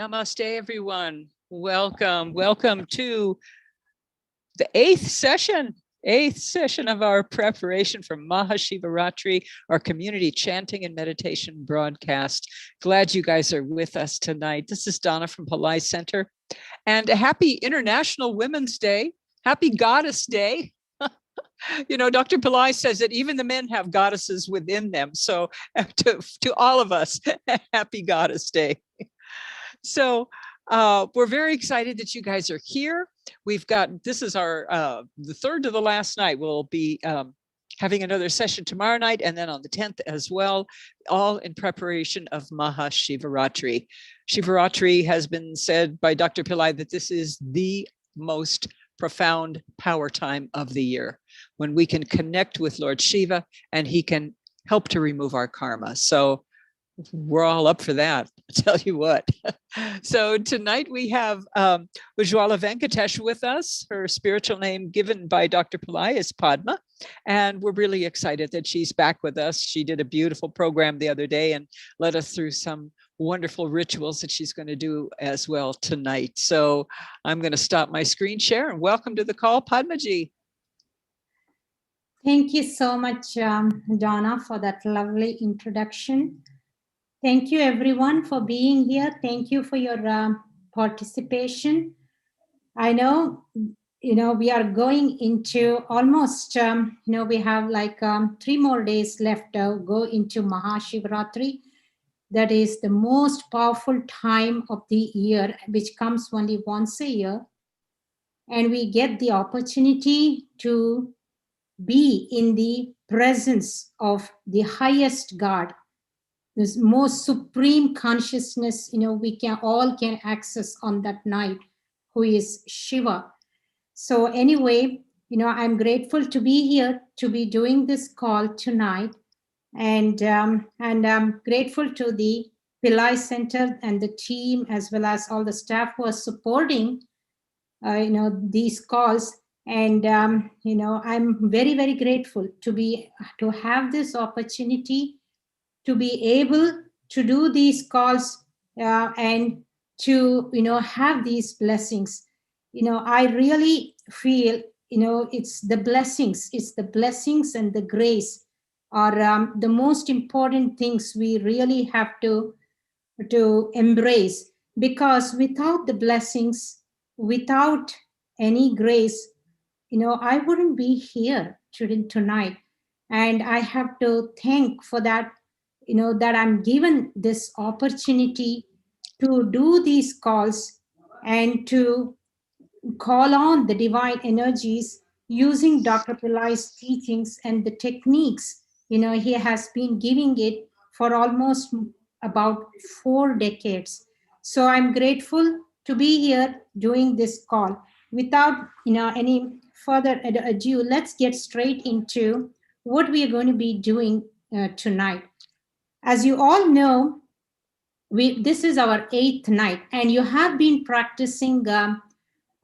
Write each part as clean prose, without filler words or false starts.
Namaste, everyone. Welcome. Welcome to the eighth session of our preparation for Maha Shivaratri, our community chanting and meditation broadcast. Glad you guys are with us tonight. This is Donna from Pillai Center. And a happy International Women's Day. Happy Goddess Day. You know, Dr. Pillai says that even the men have goddesses within them. So to all of us, happy Goddess Day. So we're very excited that you guys are here. We've got, this is our, the third to the last night. We'll be having another session tomorrow night and then on the 10th as well, all in preparation of Maha Shivaratri. Shivaratri has been said by Dr. Pillai that this is the most profound power time of the year, when we can connect with Lord Shiva and he can help to remove our karma. So we're all up for that, I'll tell you what. So tonight we have Ujwala Venkatesh with us. Her spiritual name given by Dr. Pillai is Padma. And we're really excited that she's back with us. She did a beautiful program the other day and led us through some wonderful rituals that she's going to do as well tonight. So I'm going to stop my screen share and welcome to the call, Padmaji. Thank you so much, Donna, for that lovely introduction. Thank you, everyone, for being here. Thank you for your participation. I know, we are going into almost, we have like 3 more days left to go into Maha Shivaratri. That is the most powerful time of the year, which comes only once a year. And we get the opportunity to be in the presence of the highest God, this most supreme consciousness, we can access on that night, who is Shiva. So anyway, I'm grateful to be here, to be doing this call tonight. And I'm grateful to the Pillai Center and the team, as well as all the staff who are supporting, these calls. And, I'm very, very grateful to have this opportunity to be able to do these calls and to, have these blessings. I really feel, it's the blessings and the grace are the most important things we really have to embrace, because without the blessings, without any grace, I wouldn't be here tonight. And I have to thank for that, that I'm given this opportunity to do these calls and to call on the divine energies using Dr. Pillai's teachings and the techniques. He has been giving it for almost about 4 decades. So I'm grateful to be here doing this call. Without any further ado, let's get straight into what we are going to be doing tonight. As you all know, this is our 8th night, and you have been practicing all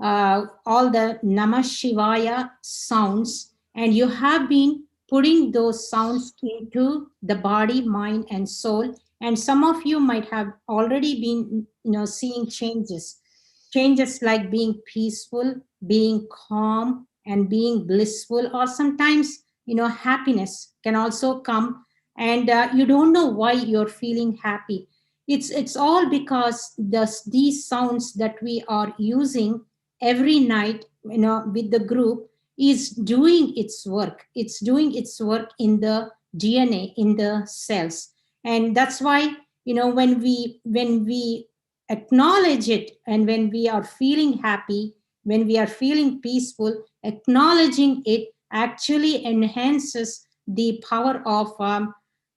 the Namah Shivaya sounds, and you have been putting those sounds into the body, mind, and soul. And some of you might have already been, seeing changes like being peaceful, being calm, and being blissful, or sometimes, happiness can also come, and you don't know why you're feeling happy. It's all because these sounds that we are using every night, with the group, is doing its work. It's doing its work in the DNA, in the cells. And that's why, when we acknowledge it, and when we are feeling happy, when we are feeling peaceful, acknowledging it actually enhances the power of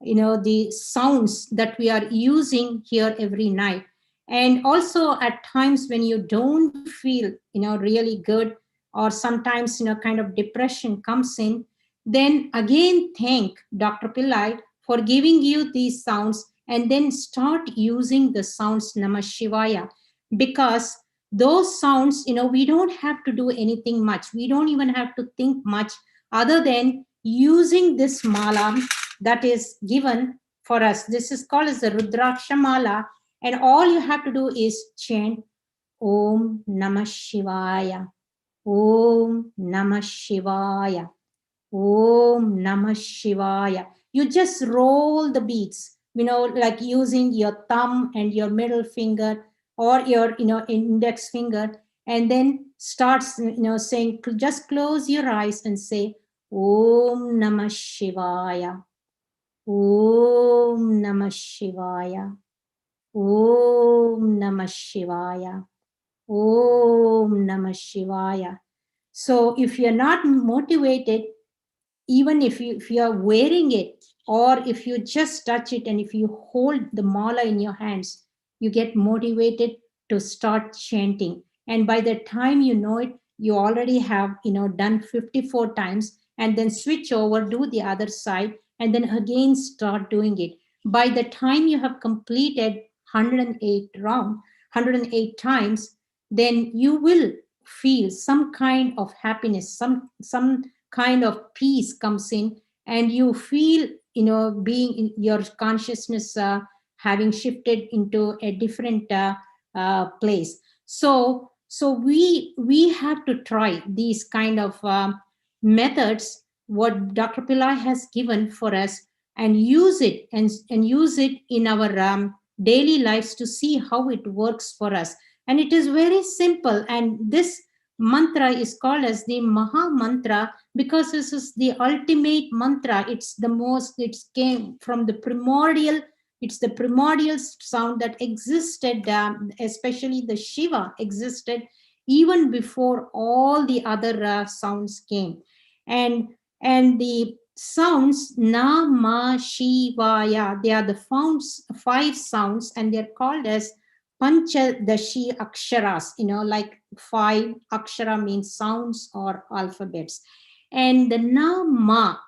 the sounds that we are using here every night. And also at times when you don't feel really good, or sometimes kind of depression comes in, then again thank Dr. Pillai for giving you these sounds, and then start using the sounds Namah Shivaya, because those sounds, we don't have to do anything much. We don't even have to think much, other than using this mala that is given for us. This is called as the Rudraksha mala, And all you have to do is chant Om Namah Shivaya, Om Namah Shivaya, Om Namah Shivaya. You just roll the beads, like using your thumb and your middle finger or your, index finger, and then starts, saying, just close your eyes and say, Om Namah Shivaya, Om Namah Shivaya, Om Namah Shivaya, Om Namah Shivaya. So if you're not motivated, even if you are wearing it, or if you just touch it, and if you hold the mala in your hands, you get motivated to start chanting. And by the time you know it, you already have done 54 times, and then switch over, do the other side, and then again start doing it. By the time you have completed 108 times, then you will feel some kind of happiness, some kind of peace comes in, and you feel, being in your consciousness having shifted into a different place. So we have to try these kind of methods what Dr. Pillai has given for us, and use it, and use it in our daily lives to see how it works for us. And it is very simple, and this mantra is called as the Maha Mantra, because this is the ultimate mantra. It's the most, it came from the primordial, it's the primordial sound that existed, especially the Shiva existed even before all the other sounds came. And the sounds Nama Shivaya, they are the five sounds, and they're called as Panchadashi Aksharas, like 5 akshara means sounds or alphabets. And the Nama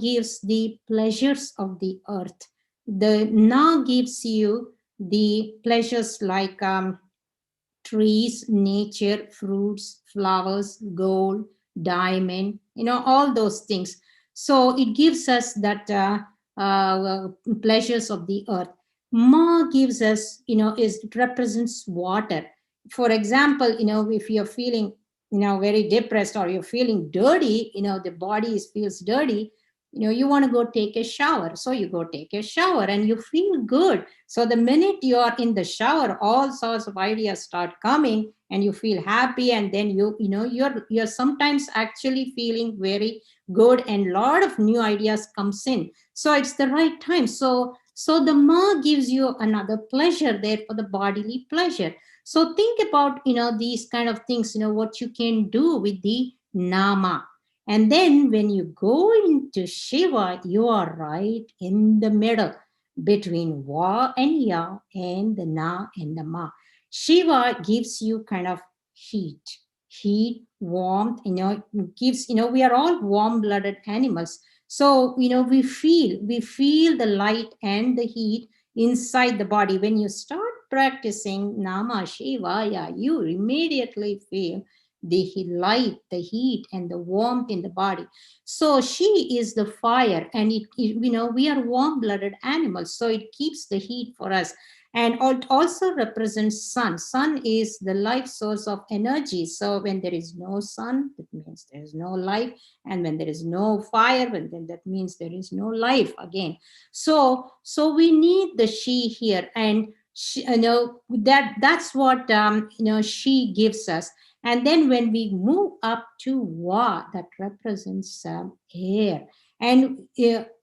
gives the pleasures of the earth. The Na gives you the pleasures like trees, nature, fruits, flowers, gold, diamond, all those things. So it gives us that pleasures of the earth. Ma gives us, it represents water. For example, if you're feeling, very depressed, or you're feeling dirty, the body feels dirty, you want to go take a shower. So you go take a shower and you feel good. So the minute you are in the shower, all sorts of ideas start coming and you feel happy. And then you're sometimes actually feeling very good, and a lot of new ideas comes in. So it's the right time. So the Ma gives you another pleasure there for the bodily pleasure. So think about, these kind of things, what you can do with the Nama. And then when you go into Shiva, you are right in the middle between Va and Ya, and the Na and the Ma. Shiva gives you kind of heat, warmth, gives, we are all warm-blooded animals. So, we feel the light and the heat inside the body. When you start practicing Nama Shivaya, you immediately feel the light, the heat, and the warmth in the body. So she is the fire, and we are warm-blooded animals, so it keeps the heat for us. And it also represents sun. Sun is the life source of energy. So when there is no sun, that means there is no life. And when there is no fire, then that means there is no life again. So we need the she here, and she, that's what she gives us. And then when we move up to Va, that represents air. And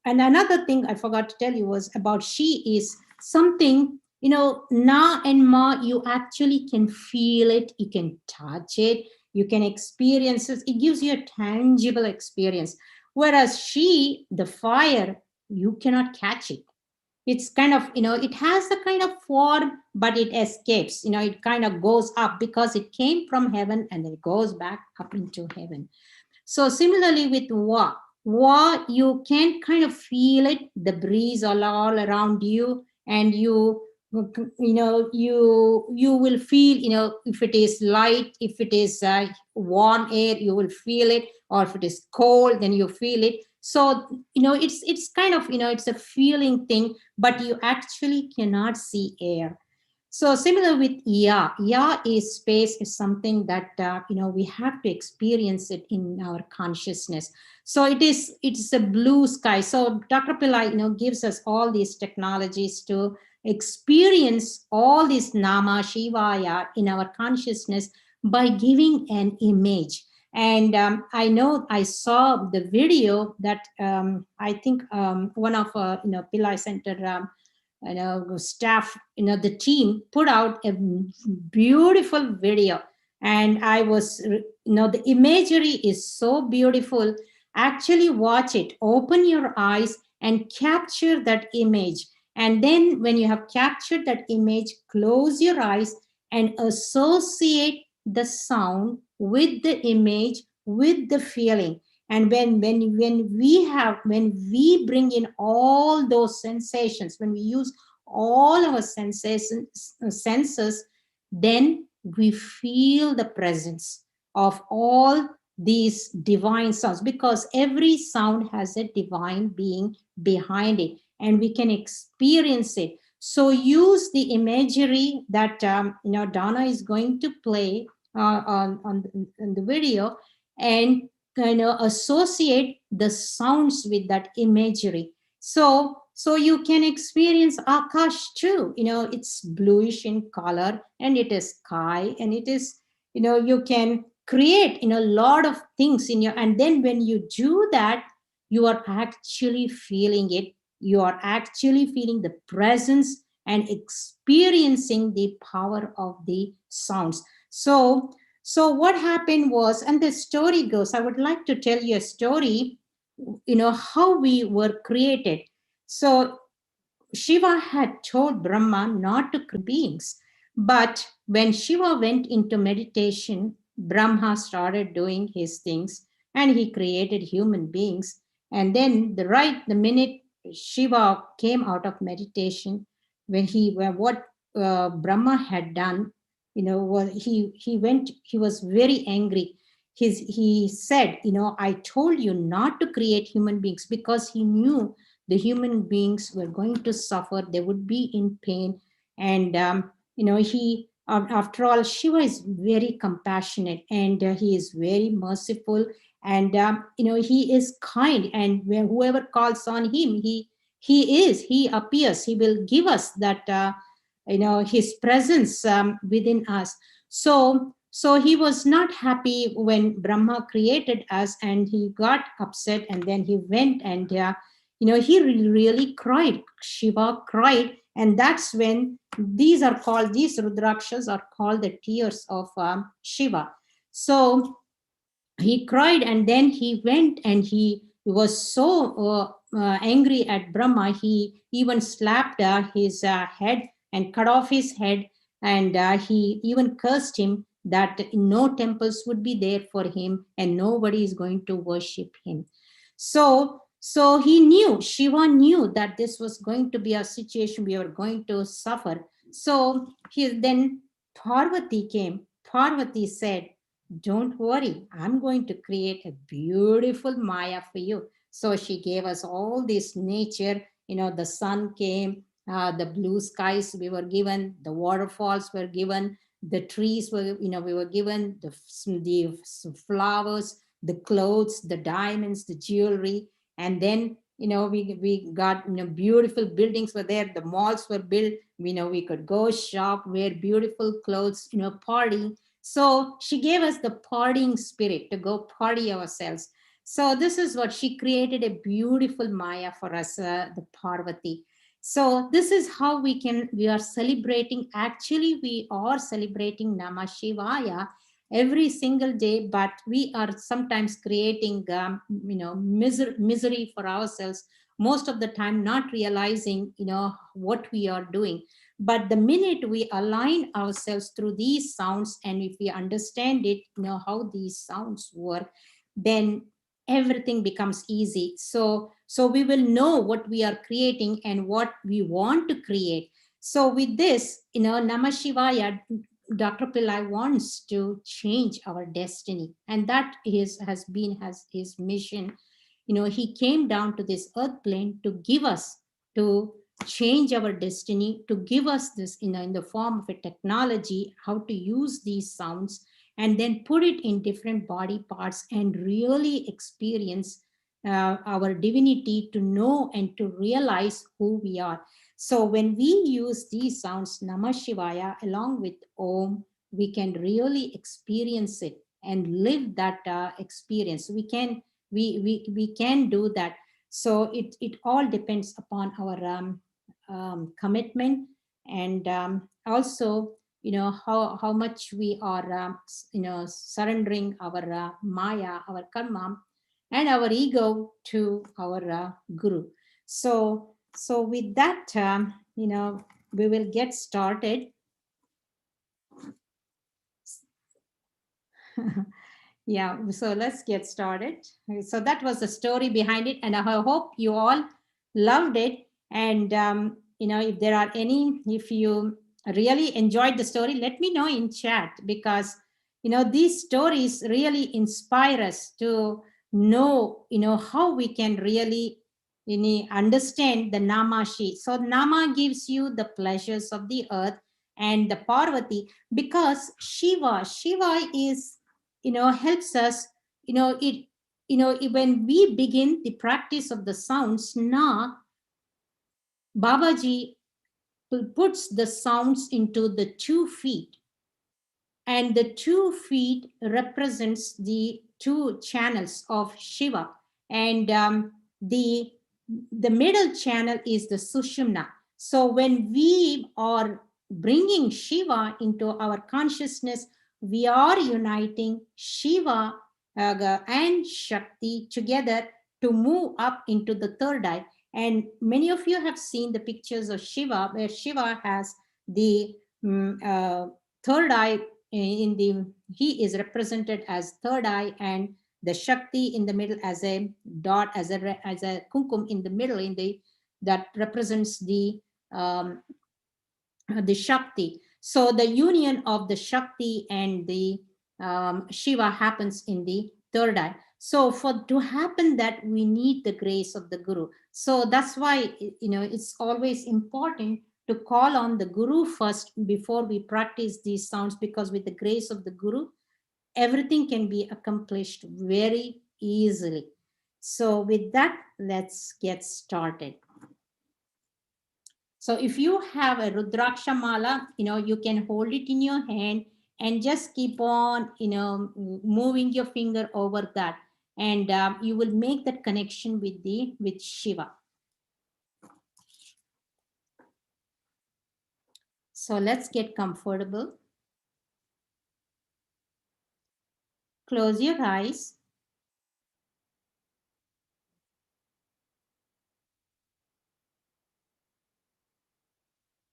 another thing I forgot to tell you was about she is something, Na and Ma, you actually can feel it, you can touch it, you can experience it. It gives you a tangible experience. Whereas she, the fire, you cannot catch it. It's kind of, it has a kind of form, but it escapes, it kind of goes up because it came from heaven and then it goes back up into heaven. So similarly with Va, you can kind of feel it, the breeze all around you, and you will feel, if it is light, if it is warm air, you will feel it, or if it is cold, then you feel it. So, it's kind of, it's a feeling thing, but you actually cannot see air. So similar with ya is space, is something that, we have to experience it in our consciousness. So it's a blue sky. So Dr. Pillai, gives us all these technologies to experience all this Nama Shivaya in our consciousness by giving an image. And I know I saw the video that I think one of Pillai Center staff, the team put out a beautiful video. And I was, the imagery is so beautiful. Actually watch it, open your eyes and capture that image. And then when you have captured that image, close your eyes and associate the sound with the image, with the feeling. And when we bring in all those sensations, when we use all our senses, then we feel the presence of all these divine sounds, because every sound has a divine being behind it, and we can experience it. So use the imagery that Donna is going to play on the video, and associate the sounds with that imagery. So you can experience Akash too. It's bluish in color, and it is sky, and it is, you can create a lot of things in your, and then when you do that, you are actually feeling it. You are actually feeling the presence and experiencing the power of the sounds. So what happened was, and the story goes, I would like to tell you a story, how we were created. So Shiva had told Brahma not to create beings. But when Shiva went into meditation, Brahma started doing his things and he created human beings. And then the minute Shiva came out of meditation, what Brahma had done, he was very angry. He said, I told you not to create human beings, because he knew the human beings were going to suffer, they would be in pain. And he, after all, Shiva is very compassionate, and he is very merciful, and he is kind, and whoever calls on him, he appears, he will give us that his presence within us. So he was not happy when Brahma created us, and he got upset, and then he went and he really cried. Shiva cried, and that's when these Rudrakshas are called the tears of Shiva. So he cried, and then he went, and he was so angry at Brahma. He even slapped his head and cut off his head, and he even cursed him that no temples would be there for him and nobody is going to worship him. So he knew, Shiva knew that this was going to be a situation we were going to suffer. So then Parvati came. Parvati said, don't worry, I'm going to create a beautiful Maya for you. So she gave us all this nature, the sun came, the blue skies we were given, the waterfalls were given, the trees were, we were given, the flowers, the clothes, the diamonds, the jewelry. And then, we got, beautiful buildings were there, the malls were built, we could go shop, wear beautiful clothes, party. So she gave us the partying spirit to go party ourselves. So this is what she created, a beautiful Maya for us, the Parvati. So this is how we are celebrating. Actually, we are celebrating Namah Shivaya every single day, but we are sometimes creating, misery for ourselves most of the time, not realizing, what we are doing. But the minute we align ourselves through these sounds, and if we understand it, how these sounds work, then everything becomes easy. So we will know what we are creating and what we want to create. So with this, Namah Shivaya, Dr. Pillai wants to change our destiny, and that has been his mission. he came down to this earth plane to give us, to change our destiny, to give us this, in the form of a technology, how to use these sounds and then put it in different body parts and really experience our divinity, to know and to realize who we are. So when we use these sounds, Namah Shivaya, along with Om, we can really experience it and live that experience. We can do that. So it all depends upon our commitment, and also how much we are surrendering our maya, our karma, and our ego to our guru. So with that, we will get started. Yeah, so let's get started. So that was the story behind it, and I hope you all loved it. And if there are any, if you really enjoyed the story, let me know in chat, because these stories really inspire us to know how we can really understand the Namashi. So Nama gives you the pleasures of the earth, and the Parvati, because Shiva is helps us, when we begin the practice of the sounds, na Babaji puts the sounds into the 2 feet, and the 2 feet represents the 2 channels of Shiva, and the middle channel is the Sushumna. So when we are bringing Shiva into our consciousness, we are uniting Shiva and Shakti together to move up into the third eye. And many of you have seen the pictures of Shiva, where Shiva has the third eye he is represented as third eye, and the Shakti in the middle as a dot, as a kumkum in the middle, that represents the Shakti. So the union of the Shakti and the Shiva happens in the third eye. So for to happen that, we need the grace of the Guru. So that's why it's always important to call on the Guru first before we practice these sounds, because with the grace of the Guru, everything can be accomplished very easily. So with that, let's get started. So if you have a Rudraksha Mala, you can hold it in your hand and just keep on, moving your finger over that, and you will make that connection with Shiva. So let's get comfortable. Close your eyes.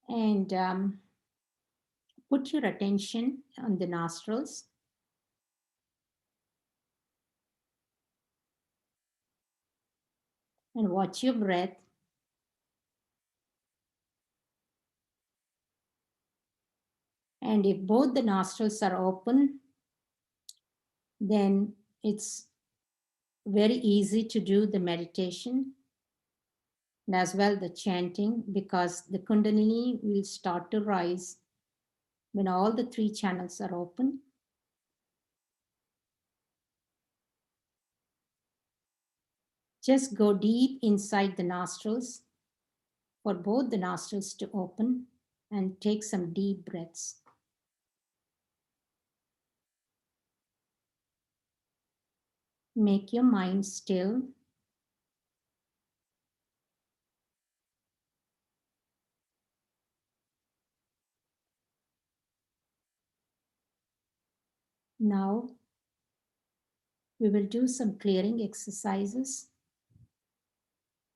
And put your attention on the nostrils. And watch your breath. And if both the nostrils are open, then it's very easy to do the meditation and as well the chanting, because the Kundalini will start to rise when all the 3 channels are open. Just go deep inside the nostrils for both the nostrils to open, and take some deep breaths. Make your mind still. Now, we will do some clearing exercises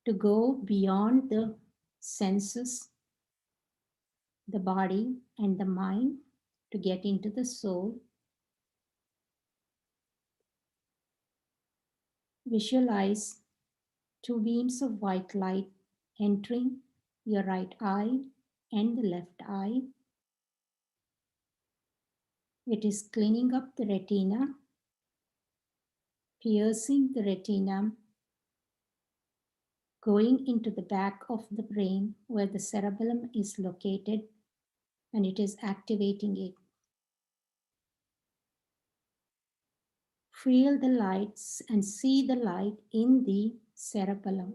to go beyond the senses, the body, and the mind, to get into the soul. Visualize 2 beams of white light entering your right eye and the left eye. It is cleaning up the retina, piercing the retina going into the back of the brain where the cerebellum is located, and it is activating it. Feel the lights and see the light in the cerebellum.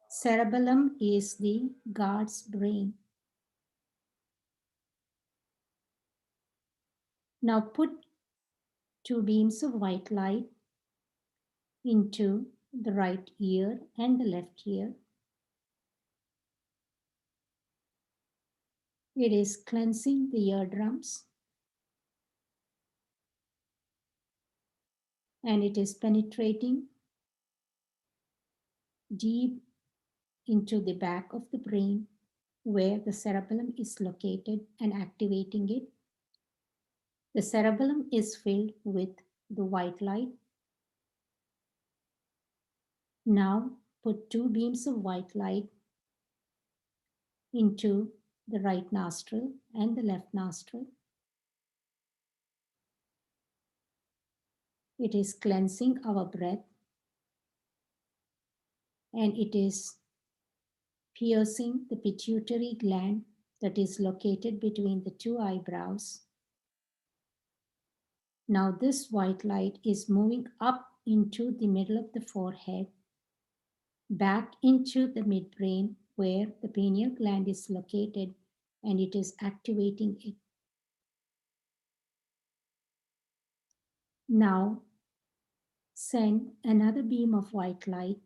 Cerebellum is the God's brain. Now put 2 beams of white light into the right ear and the left ear. It is cleansing the eardrums, and it is penetrating deep into the back of the brain where the cerebellum is located and activating it. The cerebellum is filled with the white light. Now put 2 beams of white light into the right nostril and the left nostril. It is cleansing our breath, and it is piercing the pituitary gland that is located between the 2 eyebrows. Now this white light is moving up into the middle of the forehead, back into the midbrain where the pineal gland is located, and it is activating it. Now send another beam of white light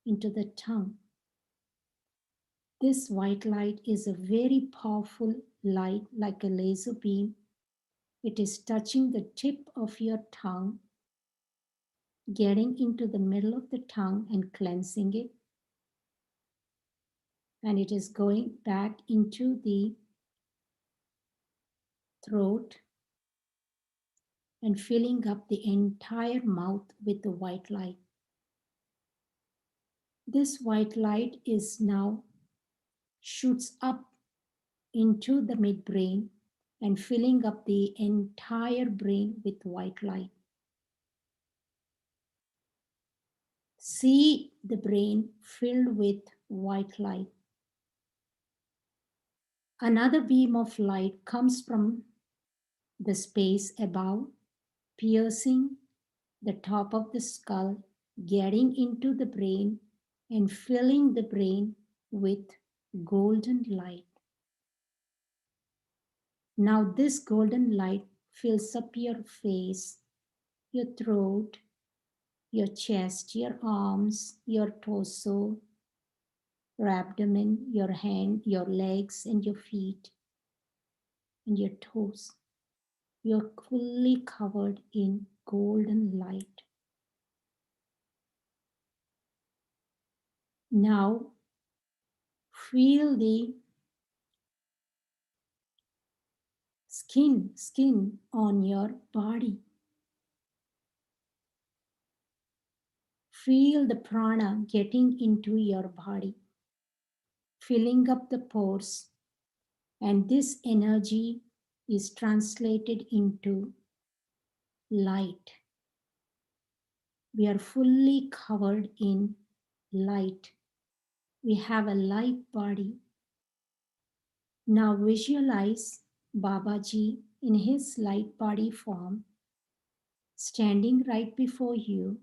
into the tongue. This white light is a very powerful light, like a laser beam. It is touching the tip of your tongue, getting into the middle of the tongue and cleansing it. And it is going back into the throat and filling up the entire mouth with the white light. This white light is now shoots up into the midbrain and filling up the entire brain with white light. See the brain filled with white light. Another beam of light comes from the space above, piercing the top of the skull, getting into the brain and filling the brain with golden light. Now this golden light fills up your face, your throat, your chest, your arms, your torso, your abdomen, your hand, your legs, and your feet, and your toes. You're fully covered in golden light. Now feel the skin on your body. Feel the prana getting into your body, filling up the pores, and this energy is translated into light. We are fully covered in light. We have a light body. Now visualize Babaji in his light body form, standing right before you.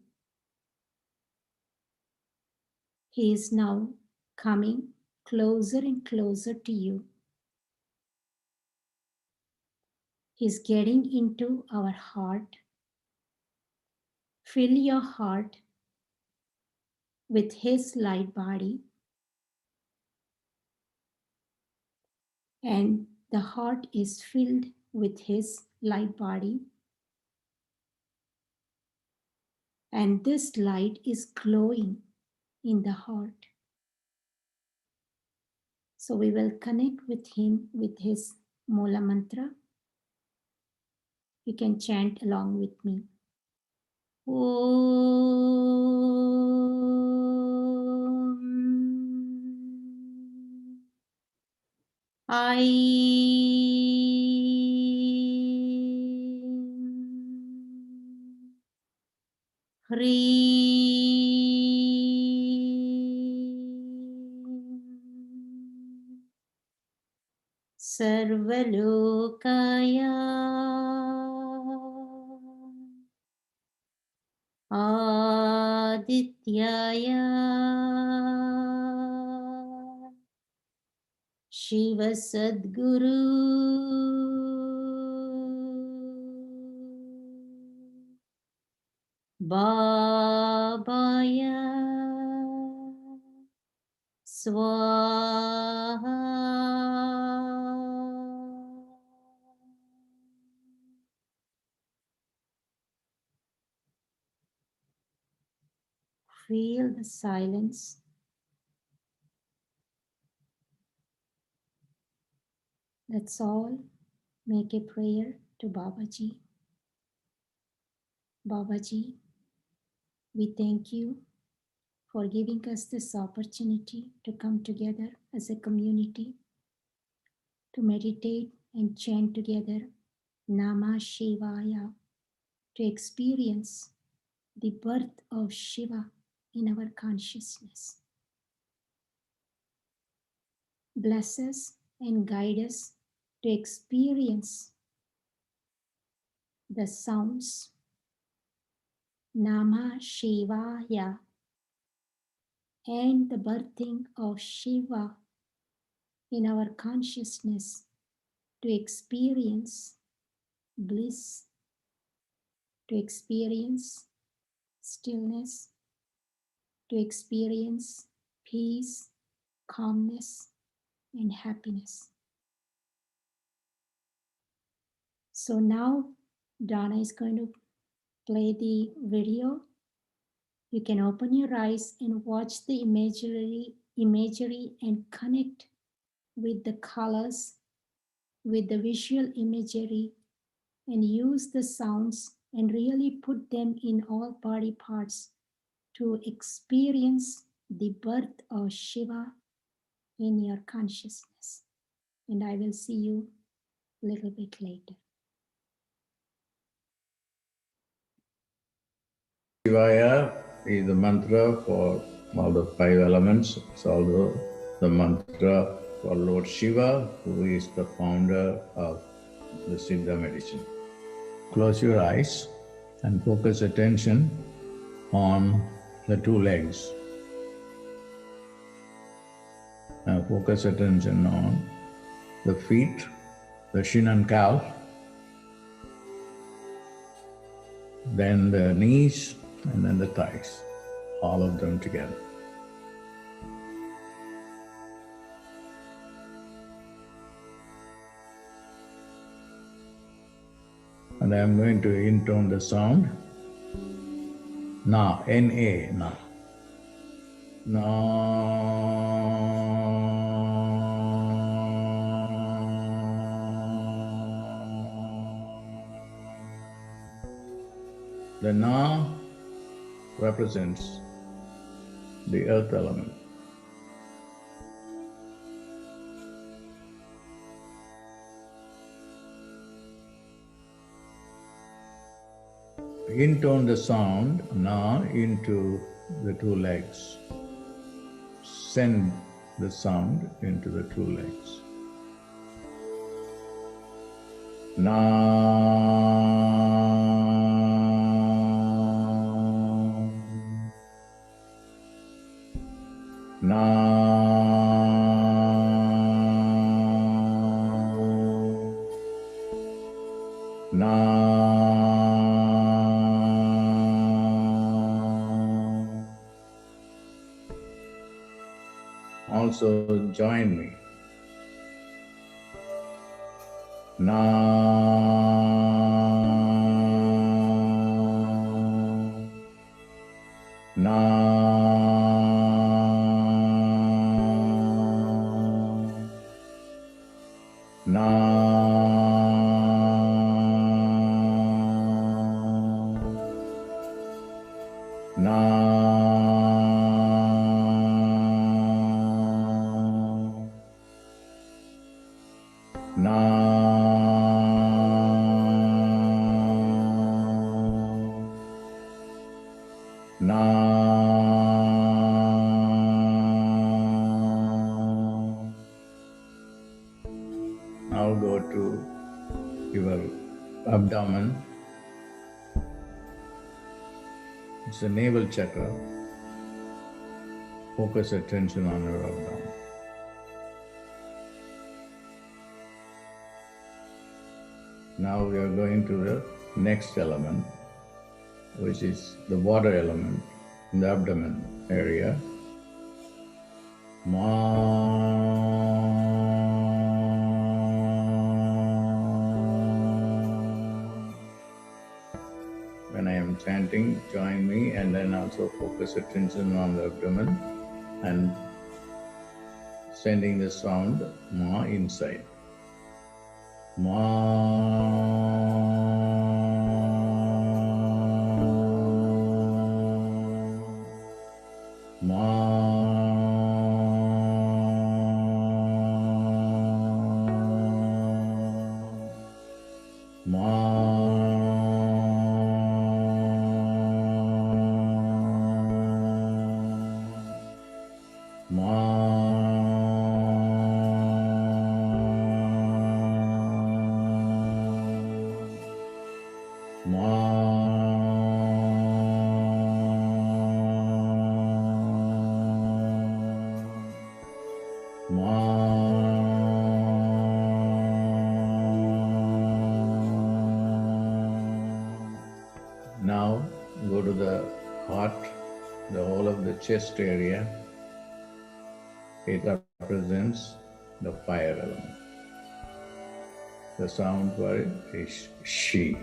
He is now coming closer and closer to you. He's getting into our heart. Fill your heart with his light body, and the heart is filled with his light body, and this light is glowing in the heart. So we will connect with him with his Maha Mantra. You can chant along with me. Om I Hri सर्वलोकाय आदित्याय शिव सद्गुरु बाबाय स्वाहा. Feel the silence. Let's all make a prayer to Babaji. Babaji, we thank you for giving us this opportunity to come together as a community to meditate and chant together Nama Shivaya, to experience the birth of Shiva in our consciousness. Bless us and guide us to experience the sounds Nama Shivaya and the birthing of Shiva in our consciousness, to experience bliss, to experience stillness, to experience peace, calmness, and happiness. So now Donna is going to play the video. You can open your eyes and watch the imagery and connect with the colors, with the visual imagery, and use the sounds and really put them in all body parts to experience the birth of Shiva in your consciousness. And I will see you a little bit later. Shivaya is the mantra for all the 5 elements. It's also the mantra for Lord Shiva, who is the founder of the Siddha medicine. Close your eyes and focus attention on the 2 legs. Now focus attention on the feet, the shin and calf, then the knees, and then the thighs, all of them together. And I am going to intone the sound Na, N-A, Na. Na. The Na represents the earth element. Intone the sound Na into the 2 legs. Send the sound into the 2 legs. Na. Na. Also join me. Na. Na. your abdomen. It's the Naval Chakra. Focus attention on your abdomen. Now we are going to the next element, which is the water element in the abdomen area. When I am chanting, join me and then also focus attention on the abdomen and sending the sound Ma inside. Now go to the heart, the whole of the chest area. It represents the fire element. The sound for it is she.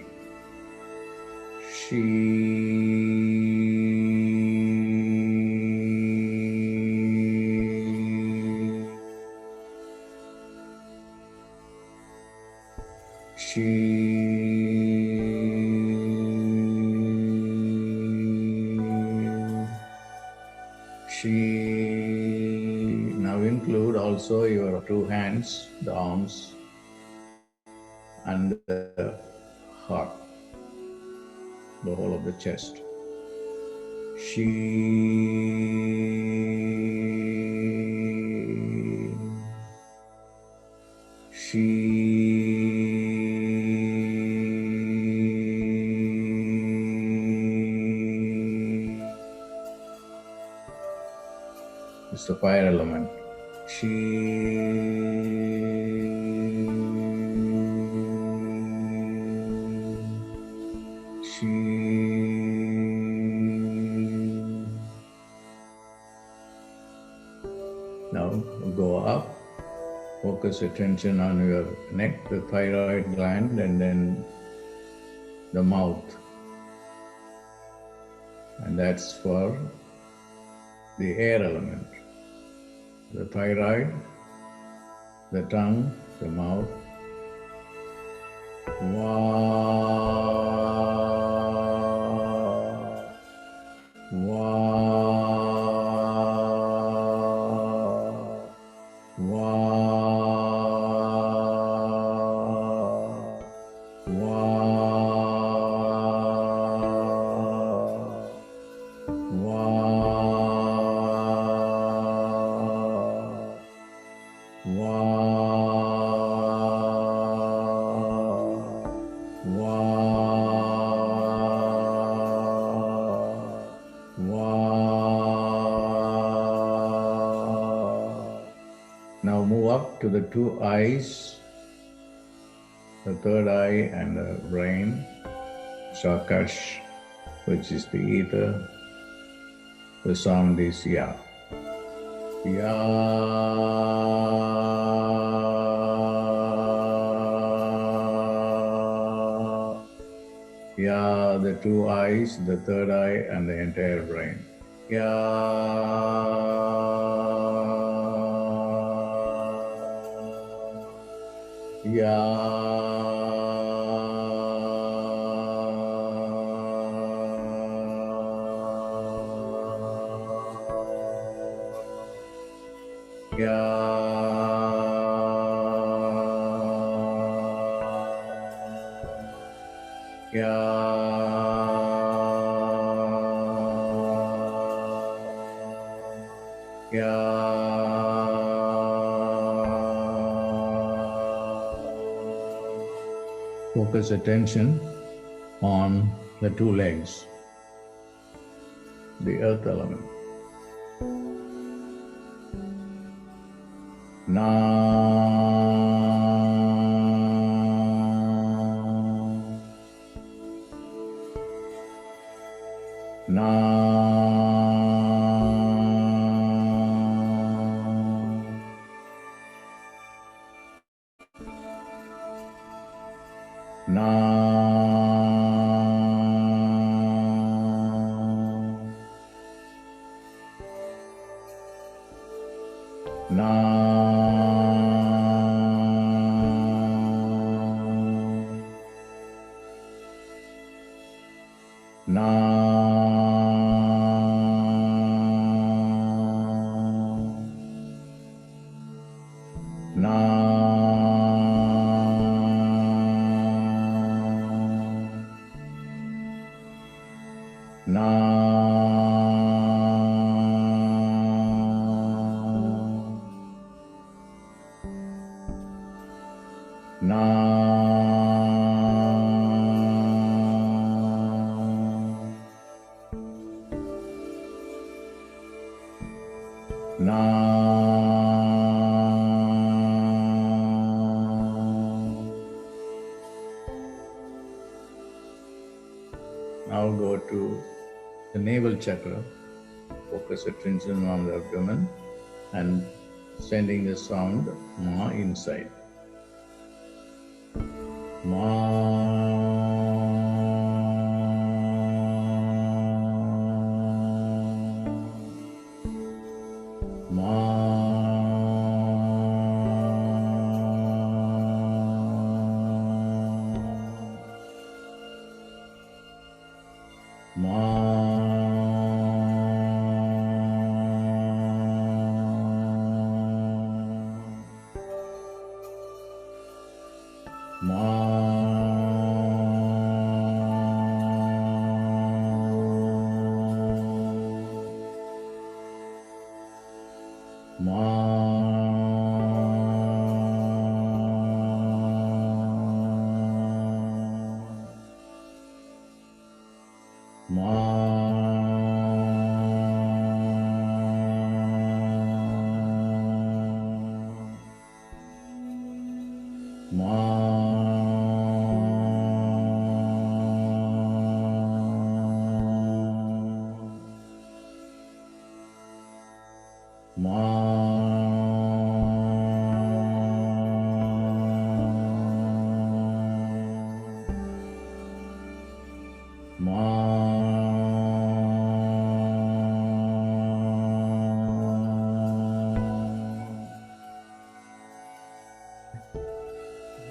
Now include also your two hands, the arms, and the heart, the whole of the chest. It's the fire element. Now go up, focus attention on your neck, the thyroid gland, and then the mouth. And that's for the air element. The thyroid, the tongue, the mouth. Now move up to the two eyes, the third eye and the brain, Shakash, which is the ether. The sound is Ya. Ya. Ya, the two eyes, the third eye and the entire brain. Ya. focus attention on the two legs, the earth element. Now go to the Naval Chakra, focus attention on the abdomen and sending the sound Ma inside. Ma.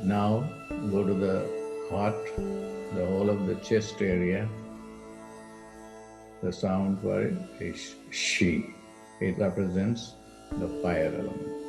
Now go to the heart, the whole of the chest area. The sound for it is Shi. It represents the fire element.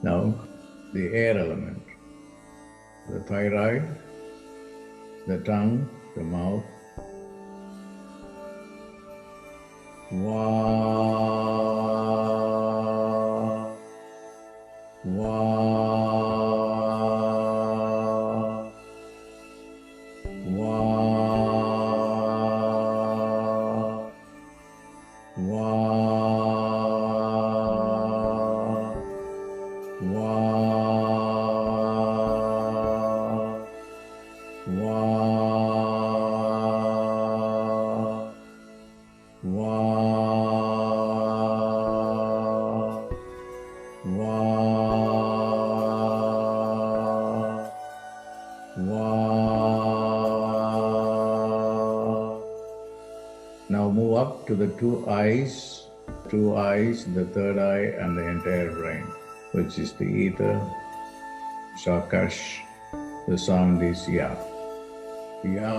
Now, the air element, the thyroid, the tongue, the mouth. Now move up to the two eyes, the third eye, and the entire brain, which is the ether, Shakash. The sound is Ya. Ya.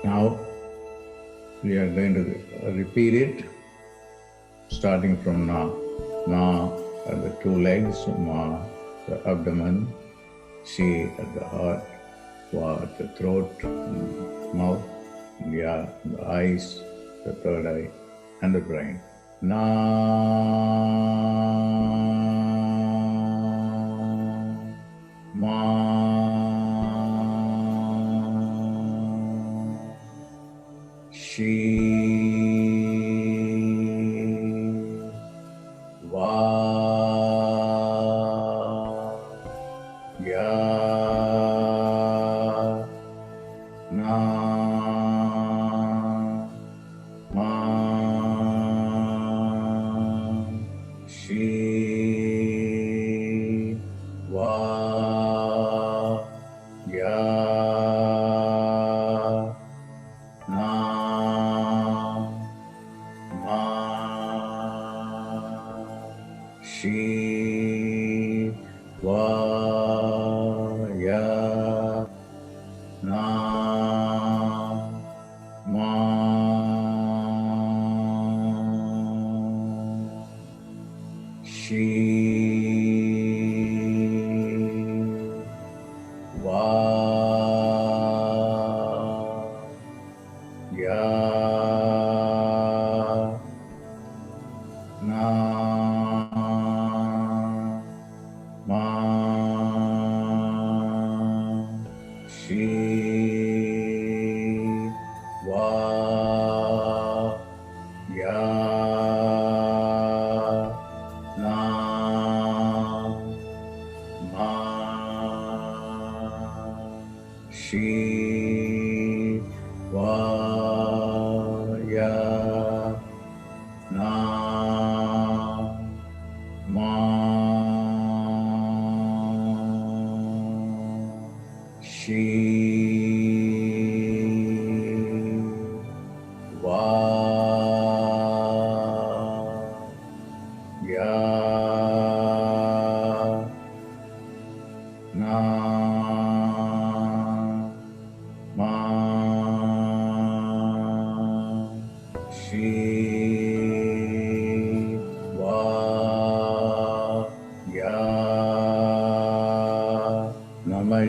Now we are going to repeat it, starting from Na. Na at the two legs, Ma the abdomen, Shi at the heart, Wa at the throat, mouth, Ya the eyes, the third eye, and the brain. Na. Ma. Shi.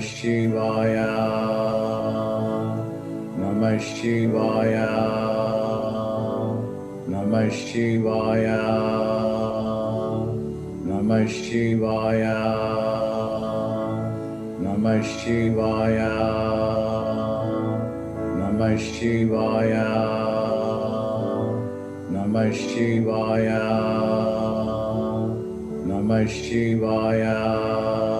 Shivaya, Namah Shivaya, Namah Shivaya, Namah Shivaya, Namah Shivaya, Namah Shivaya, Namah Shivaya, Namah Shivaya.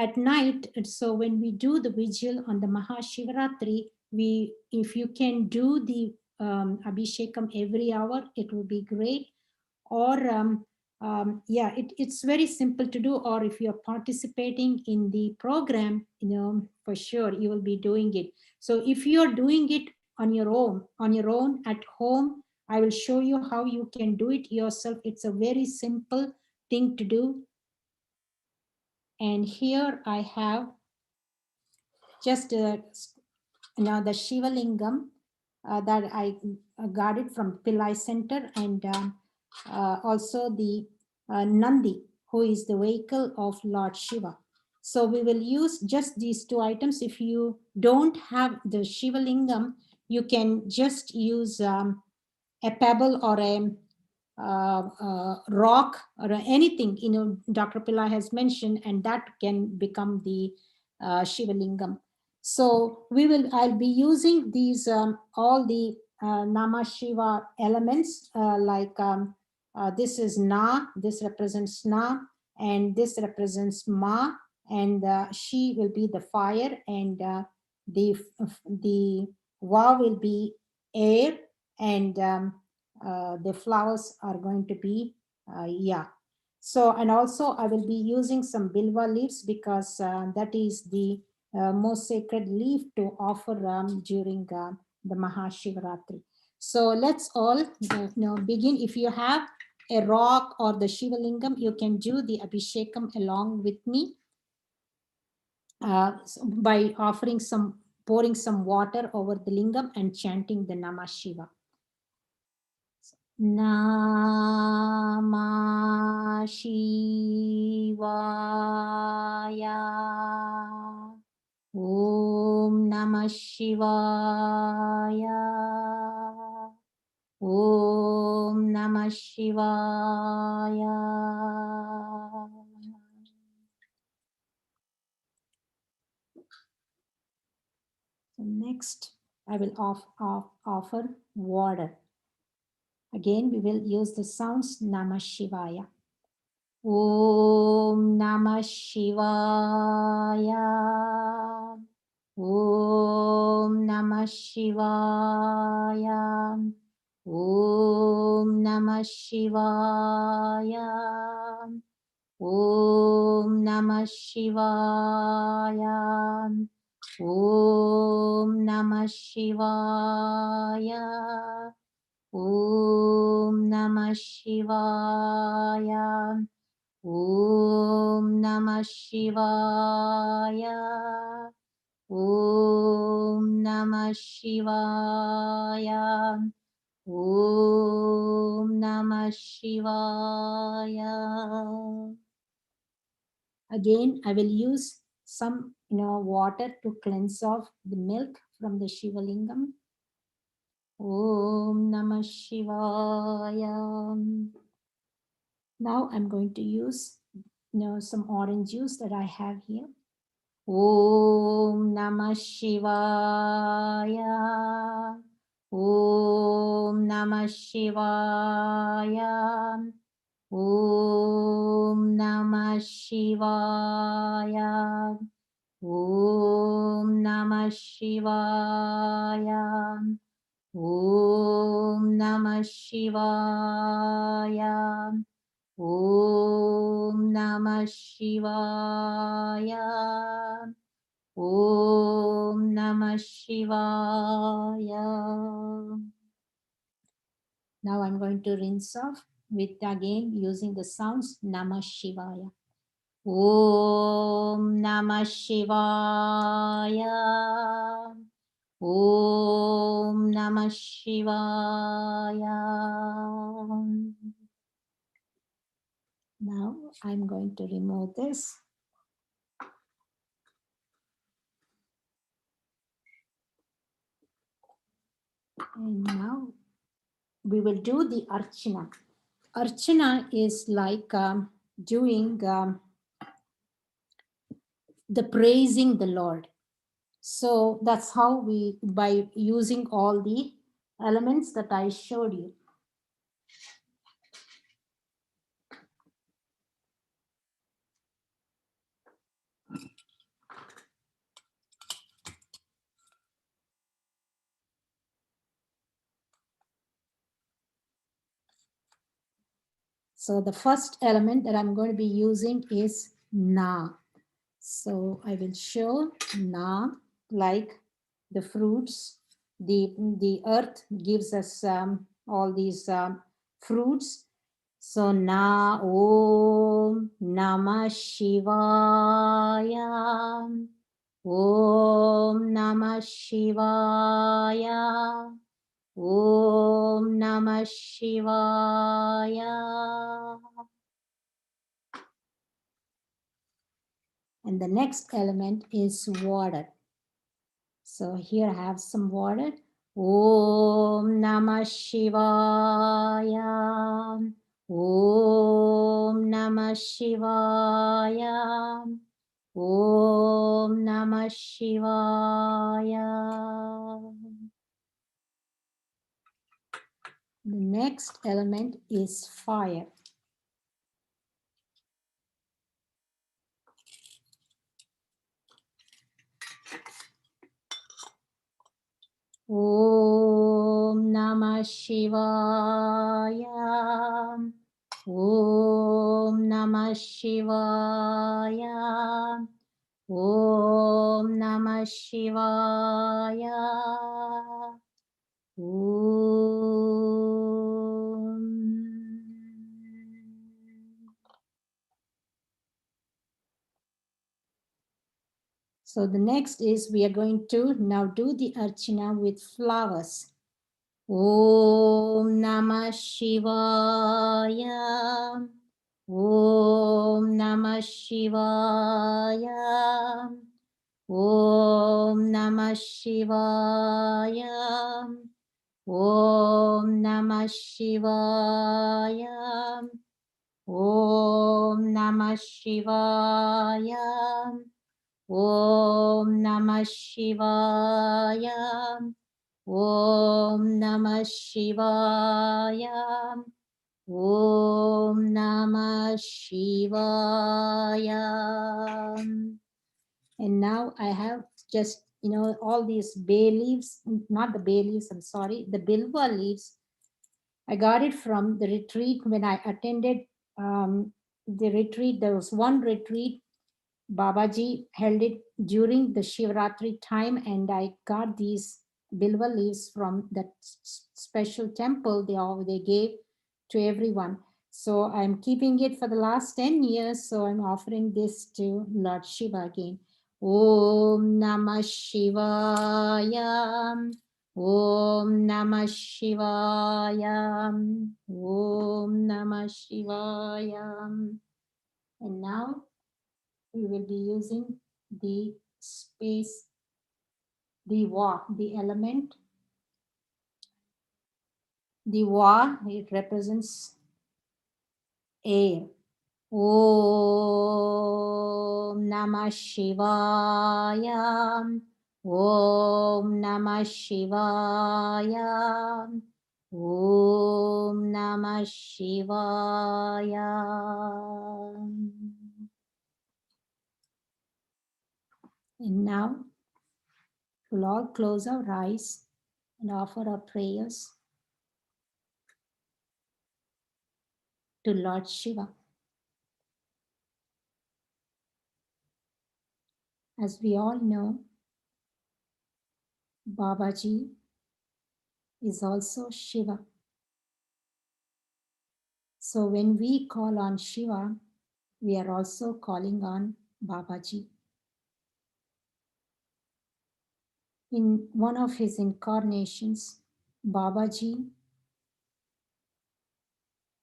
at night, so when we do the vigil on the Maha Shivaratri, if you can do the Abhishekam every hour, it will be great. Or yeah, it's very simple to do. Or if you're participating in the program, for sure you will be doing it. So if you're doing it on your own at home, I will show you how you can do it yourself. It's a very simple thing to do. And here I have just now the Shiva Lingam that I got it from Pillai Center, and also the Nandi, who is the vehicle of Lord Shiva. So we will use just these two items. If you don't have the Shiva Lingam, you can just use a pebble or a rock or anything, Dr. Pillai has mentioned, and that can become the Shiva Lingam. So I'll be using these, all the Nama Shiva elements, like this is Na, this represents Na, and this represents Ma, and she will be the fire, and the Va will be air, and the flowers are going to be yeah. So, and also I will be using some bilva leaves, because that is the most sacred leaf to offer during the Maha Shivaratri. So let's all begin. If you have a rock or the Shiva Lingam, you can do the Abhishekam along with me by pouring some water over the lingam and chanting the Namah Shiva. Namah Shivaya. Om Namah Shivaya. Om Namah Shivaya. So next, I will offer water. Again, we will use the sounds Namah Shivaya. Om Namah Shivaya. Om Namah Shivaya. Om Namah Shivaya. Om Namah Shivaya. Om Namah Shivaya. Om Namah Shivaya. Om Namah Shivaya. Om Namah Shivaya. Om Namah Shivaya. Again, I will use some water to cleanse off the milk from the Shiva Lingam. Om Namah Shivaya. Now I'm going to use some orange juice that I have here. Om Namah Shivaya. Om Namah Shivaya. Om Namah Shivaya. Om Namah Shivaya. Om Namah Shivaya. Om Namah Shivaya. Om Namah Shivaya. Now I'm going to rinse off with, again, using the sounds Namah Shivaya. Om Namah Shivaya. Om Namah Shivaya. Now I'm going to remove this. And now we will do the Archana. Archana is like doing the praising the Lord. So that's how we, by using all the elements that I showed you. So the first element that I'm going to be using is Na. So I will show Na like the fruits. The earth gives us all these fruits. So Na Om Namah Shivaya. Om Namah Shivaya. Om Namah Shivaya. And the next element is water. So here I have some water. Om Namah Shivaya. Om Namah Shivaya. Om Namah Shivaya. The next element is fire. Om Namah Shivaya. Om Namah Shivaya. Om Namah Shivaya. Om. So the next is we are going to now do the archana with flowers. Om Namah Shivaya. Om Namah Shivaya. Om Namah Shivaya. Om Namah Shivaya. Om Namah Shivaya. Om Namah Shivaya. Om Namah Shivaya. Om Namah Shivaya. And now I have just, all these bay leaves, not the bay leaves, I'm sorry, the bilva leaves. I got it from the retreat when I attended the retreat. There was one retreat Babaji held it during the Shivaratri time, and I got these bilva leaves from that special temple they gave to everyone. So I'm keeping it for the last 10 years. So I'm offering this to Lord Shiva again. Om Namah Shivaya. Om Namah Shivaya. Om Namah Shivaya. And now we will be using the space, the Va, the element. The Va, it represents air. Om Namah Shivaya. Om Namah Shivaya. Om Namah Shivaya. And now we'll all close our eyes and offer our prayers to Lord Shiva. As we all know, Babaji is also Shiva. So when we call on Shiva, we are also calling on Babaji. In one of his incarnations, Babaji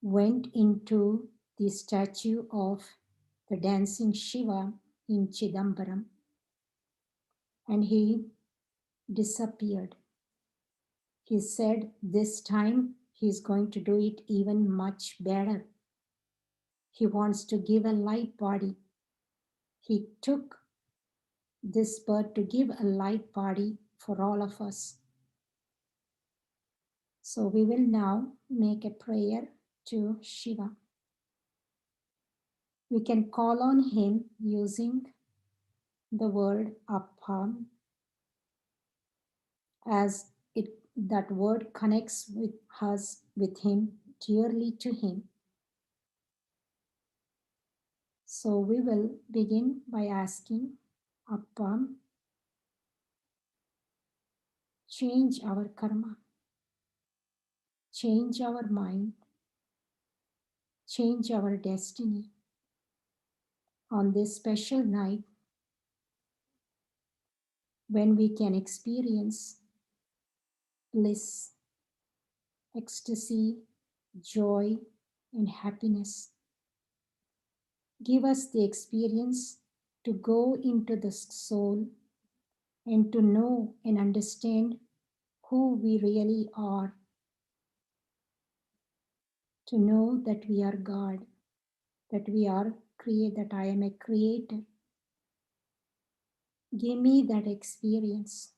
went into the statue of the dancing Shiva in Chidambaram, and he disappeared. He said this time he's going to do it even much better. He wants to give a light body. He took this birth to give a light body for all of us. So we will now make a prayer to Shiva. We can call on him using the word Appa, as that word connects with us, with him, dearly to him. So we will begin by asking Appa, change our karma, change our mind, change our destiny on this special night when we can experience bliss, ecstasy, joy, and happiness. Give us the experience to go into the soul and to know and understand who we really are, to know that we are God, that we are that I am a creator. Give me that experience.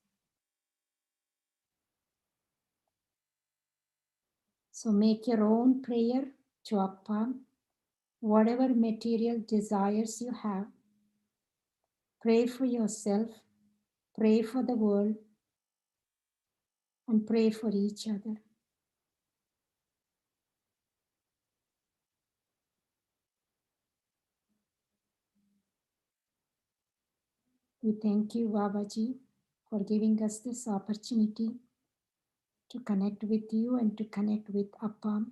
So make your own prayer to Appa, whatever material desires you have. Pray for yourself, pray for the world, and pray for each other. We thank you, Babaji, for giving us this opportunity to connect with you and to connect with Appa.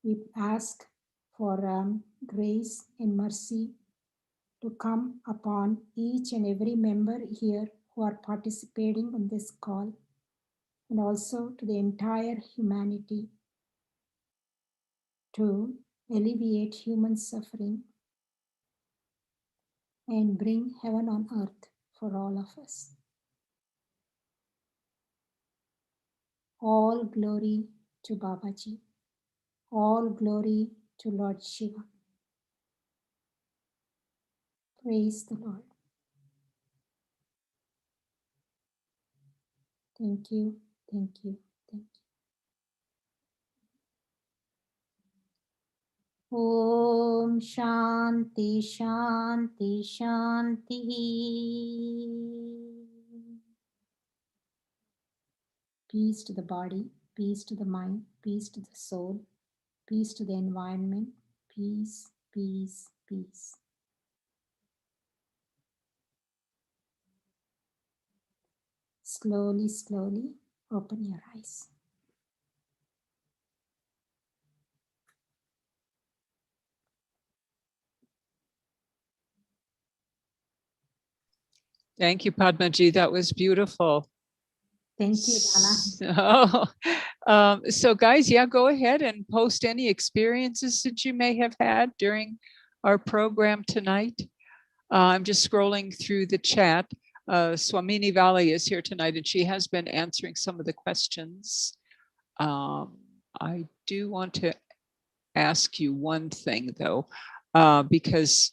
We ask for grace and mercy to come upon each and every member here who are participating on this call, and also to the entire humanity, to alleviate human suffering and bring heaven on earth for all of us. All glory to Babaji. All glory to Lord Shiva. Praise the Lord. Thank you, thank you, thank you. Om Shanti Shanti Shanti. Peace to the body, peace to the mind, peace to the soul, peace to the environment, peace, peace, peace. Slowly, slowly open your eyes. Thank you, Padmaji. That was beautiful. Thank you, Dana. So guys, yeah, go ahead and post any experiences that you may have had during our program tonight. I'm just scrolling through the chat. Swamini Valley is here tonight, and she has been answering some of the questions. I do want to ask you one thing, though, because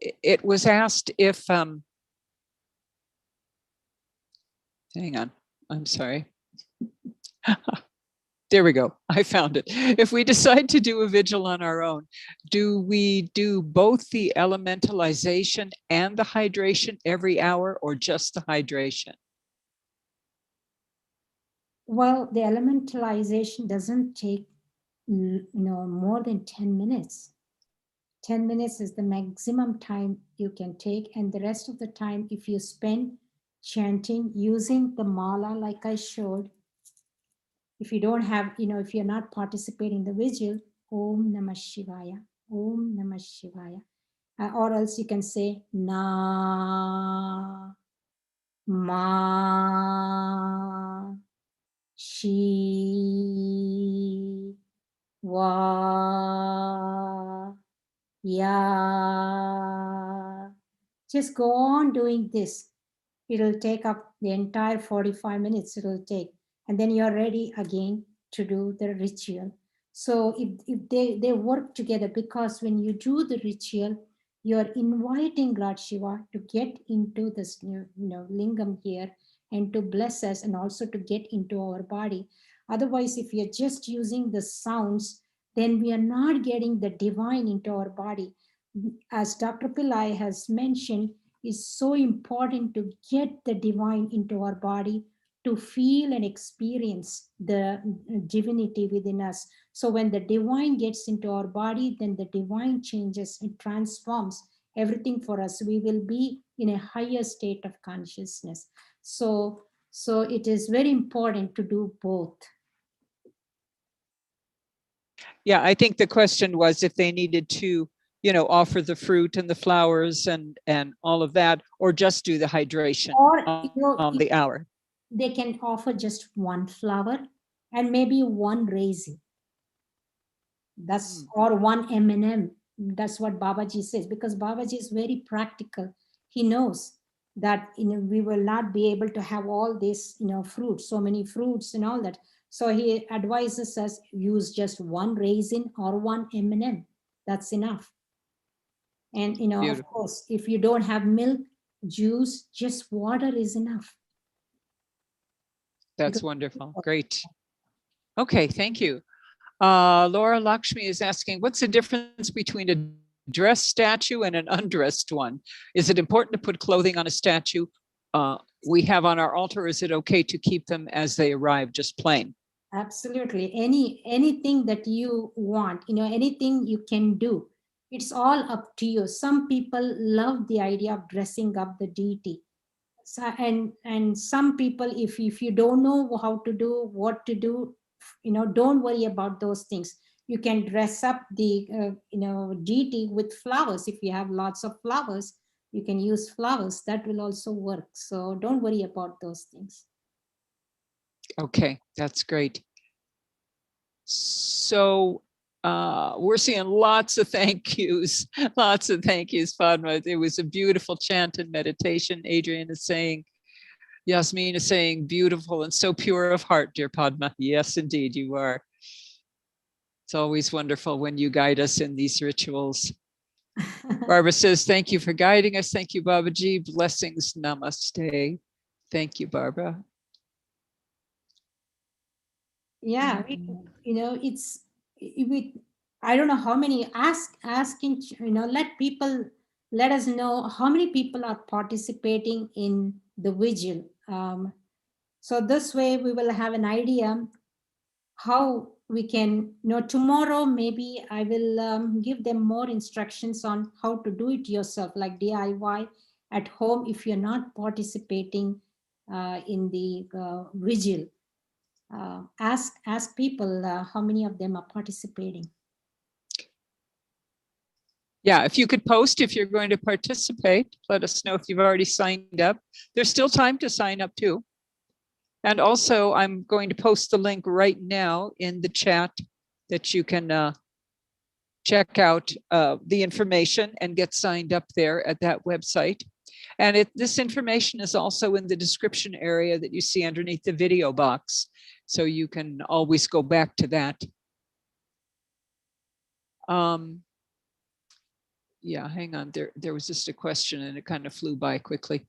it was asked if, hang on, I'm sorry. There we go. I found it. If we decide to do a vigil on our own, do we do both the elementalization and the hydration every hour, or just the hydration? Well, the elementalization doesn't take more than 10 minutes. 10 minutes is the maximum time you can take, and the rest of the time, if you spend chanting using the mala like I showed, if you don't have, if you're not participating in the vigil, Om Namah Shivaya, Om Namah Shivaya. Or else you can say Na Ma Shi Va Ya. Just go on doing this. It'll take up the entire 45 minutes it'll take. And then you're ready again to do the ritual. So if they work together, because when you do the ritual, you're inviting Lord Shiva to get into this lingam here and to bless us, and also to get into our body. Otherwise, if you're just using the sounds, then we are not getting the divine into our body. As Dr. Pillai has mentioned, it's so important to get the divine into our body, to feel and experience the divinity within us. So when the divine gets into our body, then the divine changes, it transforms everything for us. We will be in a higher state of consciousness. So it is very important to do both. Yeah, I think the question was if they needed to, offer the fruit and the flowers and all of that, or just do the hydration Or on the hour. They can offer just one flower and maybe one raisin. That's or one M&M. That's what Babaji says, because Babaji is very practical. He knows that we will not be able to have all this fruits, so many fruits and all that. So he advises us, use just one raisin or one M&M. That's enough. And Beautiful. Of course, if you don't have milk, juice, just water is enough. That's wonderful. Great. Okay, thank you. Laura Lakshmi is asking, what's the difference between a dressed statue and an undressed one? Is it important to put clothing on a statue we have on our altar? Or is it okay to keep them as they arrive, just plain? Absolutely. Anything that you want, anything you can do. It's all up to you. Some people love the idea of dressing up the deity. So, and some people, if you don't know how to do, what to do, don't worry about those things. You can dress up the deity with flowers. If you have lots of flowers, you can use flowers. That will also work. So don't worry about those things. Okay, that's great. So we're seeing lots of thank yous, Padma. It was a beautiful chant and meditation. Adrian is saying, Yasmin is saying, beautiful and so pure of heart, dear Padma. Yes, indeed, you are. It's always wonderful when you guide us in these rituals. Barbara says, thank you for guiding us. Thank you, Babaji. Blessings, namaste. Thank you, Barbara. Yeah, it's I don't know how many asking, let us know how many people are participating in the vigil. So this way we will have an idea how we can, tomorrow maybe I will give them more instructions on how to do it yourself, like DIY at home if you're not participating in the vigil. Ask people how many of them are participating. Yeah, if you could post if you're going to participate, let us know if you've already signed up. There's still time to sign up too. And also I'm going to post the link right now in the chat that you can check out the information and get signed up there at that website. And this information is also in the description area that you see underneath the video box. So you can always go back to that. Yeah, hang on. There was just a question and it kind of flew by quickly.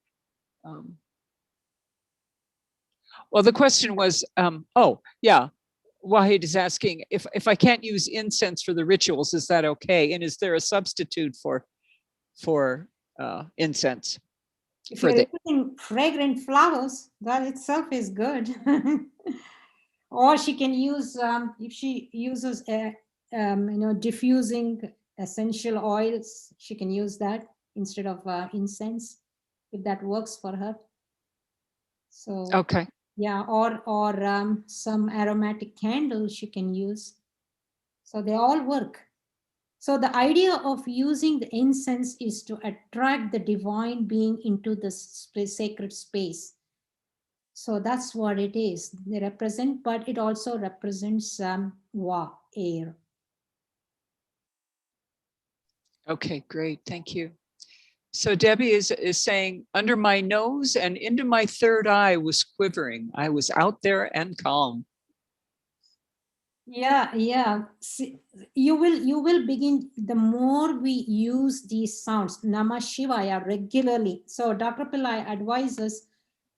Well, the question was, oh, yeah. Wahid is asking if I can't use incense for the rituals, is that okay? And is there a substitute for incense? If you're using fragrant flowers, that itself is good. Or she can use, if she uses, diffusing essential oils, she can use that instead of incense, if that works for her. So, okay. Yeah, or some aromatic candles she can use. So they all work. So the idea of using the incense is to attract the divine being into the sacred space. So that's what it is. They represent, but it also represents air. Okay, great. Thank you. So Debbie is saying, under my nose and into my third eye was quivering. I was out there and calm. Yeah. See, you will begin, the more we use these sounds, Namah Shivaya, regularly. So Dr. Pillai advises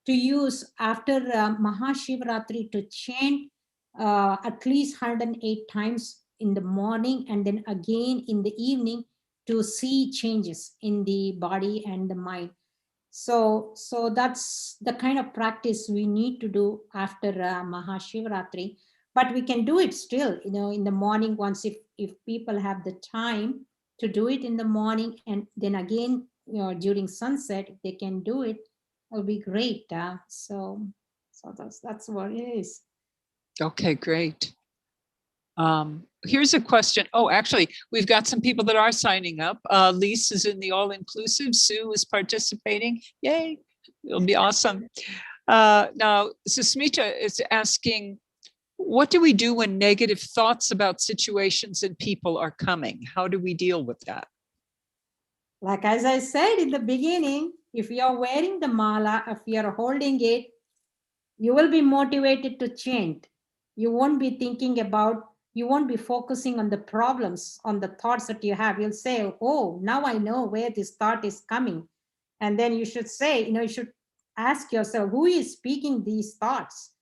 to use after Maha Shivaratri to chant at least 108 times in the morning and then again in the evening to see changes in the body and the mind. So that's the kind of practice we need to do after Maha Shivaratri. But we can do it still, in the morning once, if people have the time to do it in the morning, and then again, during sunset, if they can do it, it'll be great. So that's what it is. Okay, great. Here's a question. Oh, actually, we've got some people that are signing up. Lise is in the all-inclusive. Sue is participating. Yay, it'll be awesome. Now, Susmita is asking, what do we do when negative thoughts about situations and people are coming? How do we deal with that? Like as I said in the beginning, if you're wearing the mala, if you're holding it, you will be motivated to chant. You won't be thinking about, you won't be focusing on the problems, on the thoughts that you have. You'll say, oh, now I know where this thought is coming. And then you should say, you should ask yourself, who is speaking these thoughts?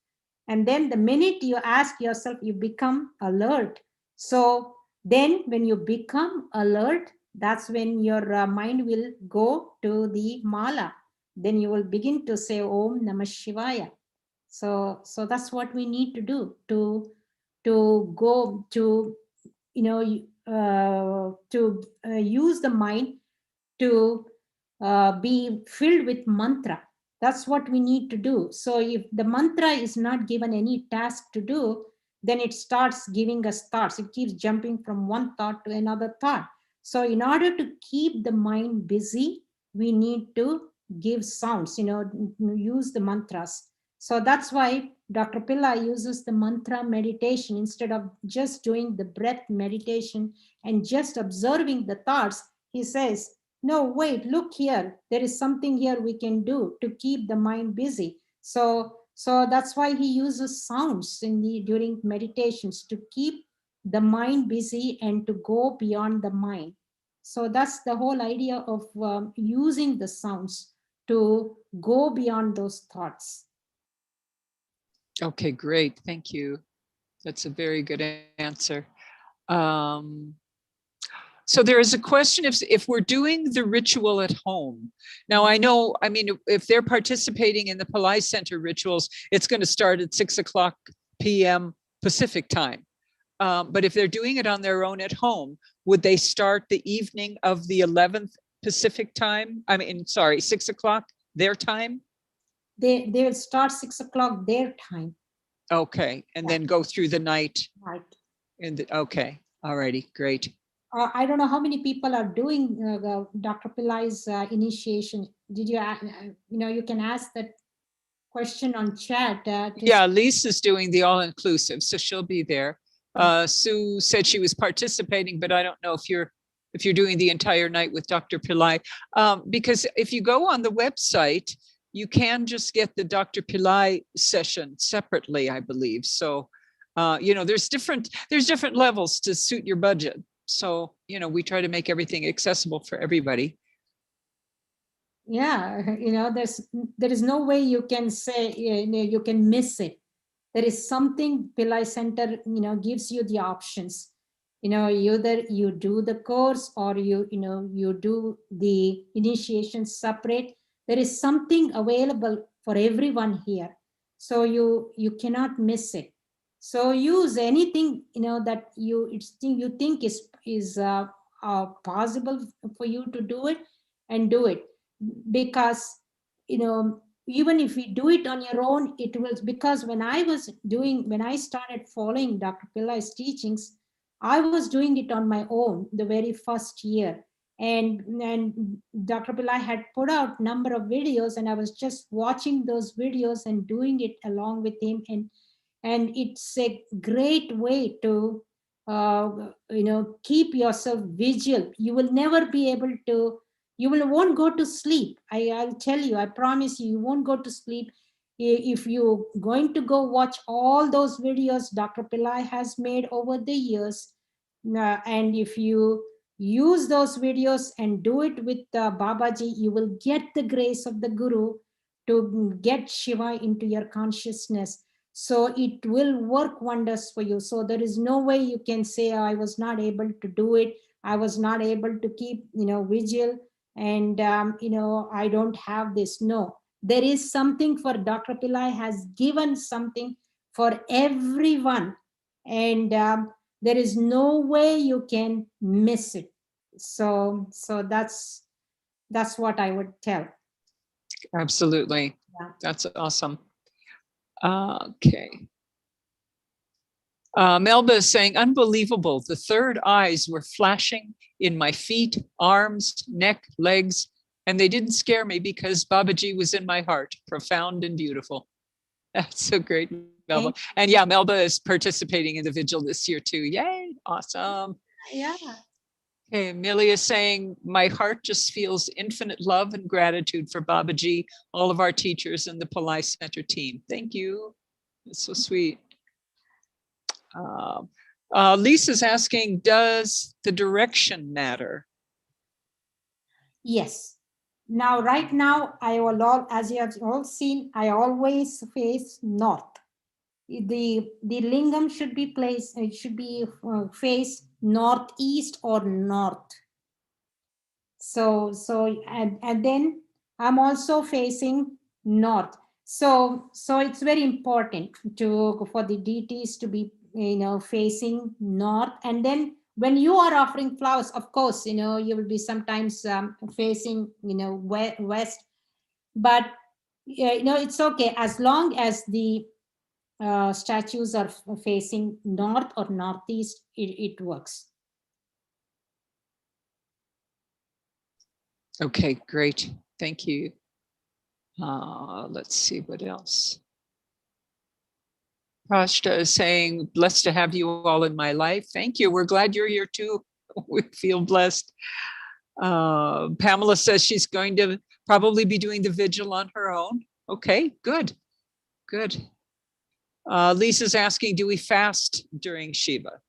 And then the minute you ask yourself, you become alert. So then when you become alert, that's when your mind will go to the mala. Then you will begin to say Om Namah Shivaya. So that's what we need to do to go to, use the mind to be filled with mantra. That's what we need to do. So if the mantra is not given any task to do, then it starts giving us thoughts. It keeps jumping from one thought to another thought. So in order to keep the mind busy, we need to give sounds, use the mantras. So that's why Dr. Pillai uses the mantra meditation instead of just doing the breath meditation and just observing the thoughts. He says, no, wait, look here. There is something here we can do to keep the mind busy. So that's why he uses sounds during meditations to keep the mind busy and to go beyond the mind. So that's the whole idea of using the sounds to go beyond those thoughts. Okay, great. Thank you. That's a very good answer. So there is a question if we're doing the ritual at home. Now I know, if they're participating in the Pillai Center rituals, it's going to start at 6:00 p.m. Pacific time. But if they're doing it on their own at home, would they start the evening of the 11th Pacific time? 6:00 their time? They'll start 6:00 their time. Okay, and then go through the night. Right. Okay, all righty, great. I don't know how many people are doing Dr. Pillai's initiation. Did you, you can ask that question on chat. Yeah, Lisa's doing the all-inclusive, so she'll be there. Sue said she was participating, but I don't know if you're doing the entire night with Dr. Pillai. Because if you go on the website, you can just get the Dr. Pillai session separately, I believe. So, there's different levels to suit your budget. So, we try to make everything accessible for everybody. Yeah, there is no way you can say, you can miss it. There is something Pillai Center, gives you the options. Either you do the course or you do the initiation separate. There is something available for everyone here. So you cannot miss it. So use anything, that you think is possible for you to do it, and do it. Because, even if you do it on your own, it will, because when I started following Dr. Pillai's teachings, I was doing it on my own the very first year. And Dr. Pillai had put out number of videos, and I was just watching those videos and doing it along with him. And it's a great way to keep yourself vigil. You will never be able to, won't go to sleep. I'll tell you, I promise you won't go to sleep if you're going to go watch all those videos Dr. Pillai has made over the years. And if you use those videos and do it with Babaji, you will get the grace of the Guru to get Shiva into your consciousness. So it will work wonders for you. So there is no way you can say, I was not able to do it. I was not able to keep, vigil and I don't have this. No, there is something for Dr. Pillai has given something for everyone, and there is no way you can miss it. So that's what I would tell. Absolutely. Yeah. That's awesome. Okay. Melba is saying, unbelievable. The third eyes were flashing in my feet, arms, neck, legs, and they didn't scare me because Babaji was in my heart. Profound and beautiful. That's so great, Melba. And yeah, Melba is participating in the vigil this year too. Yay, awesome. Yeah. Okay, Amelia is saying, my heart just feels infinite love and gratitude for Babaji, all of our teachers and the Pillai Center team. Thank you. That's so sweet. Lisa's asking, does the direction matter? Yes. Now, right now, as you have all seen, I always face north. The lingam should be placed, it should be face northeast or north. So and then I'm also facing north. So it's very important for the deities to be facing north. And then when you are offering flowers, of course, you will be sometimes facing west, but it's okay as long as the statues are facing north or northeast, it works. Okay, great. Thank you. Let's see what else. Prashta is saying, blessed to have you all in my life. Thank you. We're glad you're here too. We feel blessed. Pamela says she's going to probably be doing the vigil on her own. Okay, good, good. Lisa's asking, do we fast during Shiva?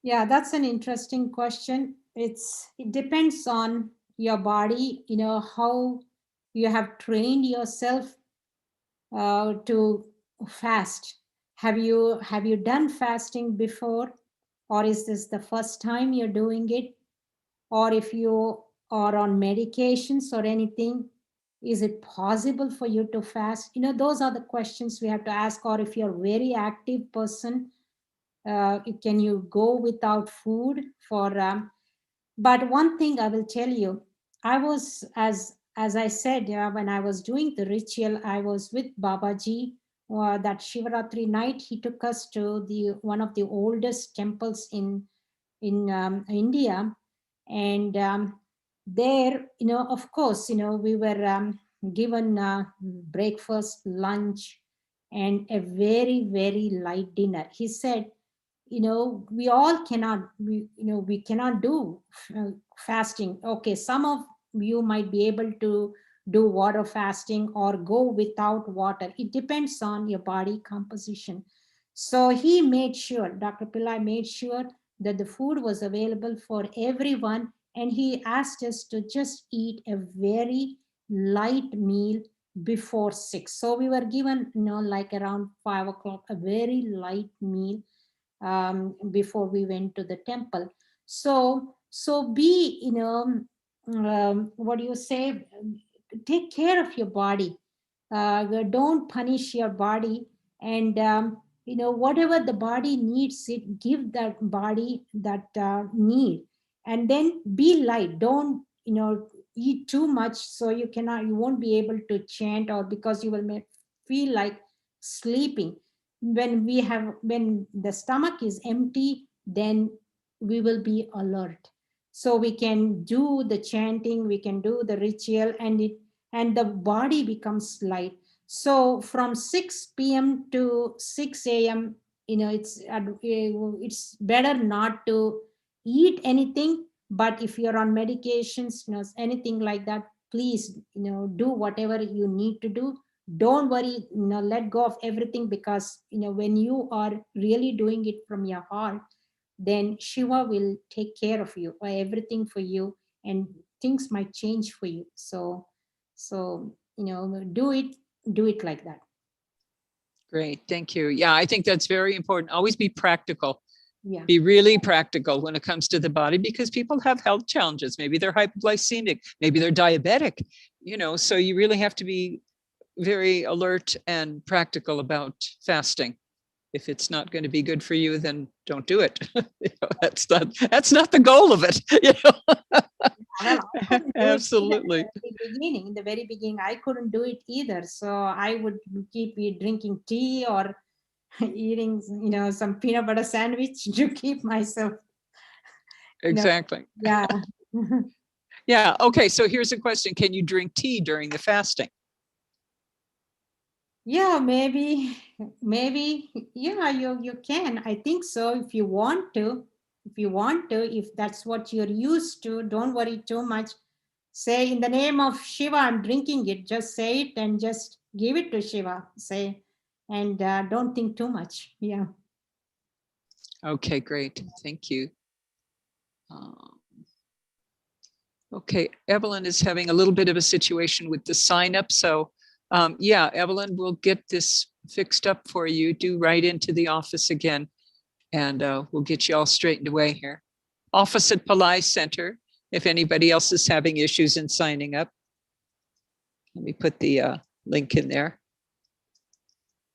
Yeah, that's an interesting question. It depends on your body, how you have trained yourself to fast. Have you done fasting before, or is this the first time you're doing it? Or if you are on medications or anything, is it possible for you to fast? Those are the questions we have to ask. Or if you're a very active person, can you go without food for but one thing I will tell you, I was, as I said, when I was doing the ritual, I was with Babaji. That Shivaratri night, he took us to one of the oldest temples in India, and there, of course, we were given breakfast, lunch, and a very, very light dinner. He said, we all cannot, we cannot do fasting. Okay, some of you might be able to do water fasting or go without water. It depends on your body composition. So he made sure, Dr. Pillai made sure that the food was available for everyone, and he asked us to just eat a very light meal before 6. So we were given, like around 5 o'clock, a very light meal before we went to the temple. So be, what do you say? Take care of your body. Don't punish your body, and whatever the body needs, it give that body that need, and then be light. Don't eat too much, so you won't be able to chant, or because you will feel like sleeping. When the stomach is empty, then we will be alert, so we can do the chanting, we can do the ritual, and the body becomes light. So from 6 p.m. to 6 a.m., it's better not to eat anything. But if you're on medications, anything like that, please, do whatever you need to do. Don't worry, let go of everything, because when you are really doing it from your heart, then Shiva will take care of you, or everything for you, and things might change for you. So do it like that. Great, thank you. Yeah, I think that's very important. Always be practical. Yeah. Be really practical when it comes to the body, because people have health challenges. Maybe they're hypoglycemic, maybe they're diabetic, so you really have to be very alert and practical about fasting. If it's not going to be good for you, then don't do it. That's not the goal of it. Well, Absolutely. In the very beginning, I couldn't do it either. So I would keep drinking tea or eating, some peanut butter sandwich to keep myself. Exactly. Yeah. Yeah. Okay. So here's a question. Can you drink tea during the fasting? Yeah, maybe. Yeah, you can. I think so. If you want to, if that's what you're used to, don't worry too much. Say, in the name of Shiva, I'm drinking it. Just say it and just give it to Shiva. Say, and don't think too much. Yeah. Okay, great. Thank you. Okay, Evelyn is having a little bit of a situation with the sign up. So yeah, Evelyn, we'll get this fixed up for you. Do write into the office again, and we'll get you all straightened away here. Office at Pillai Center, if anybody else is having issues in signing up. Let me put the link in there.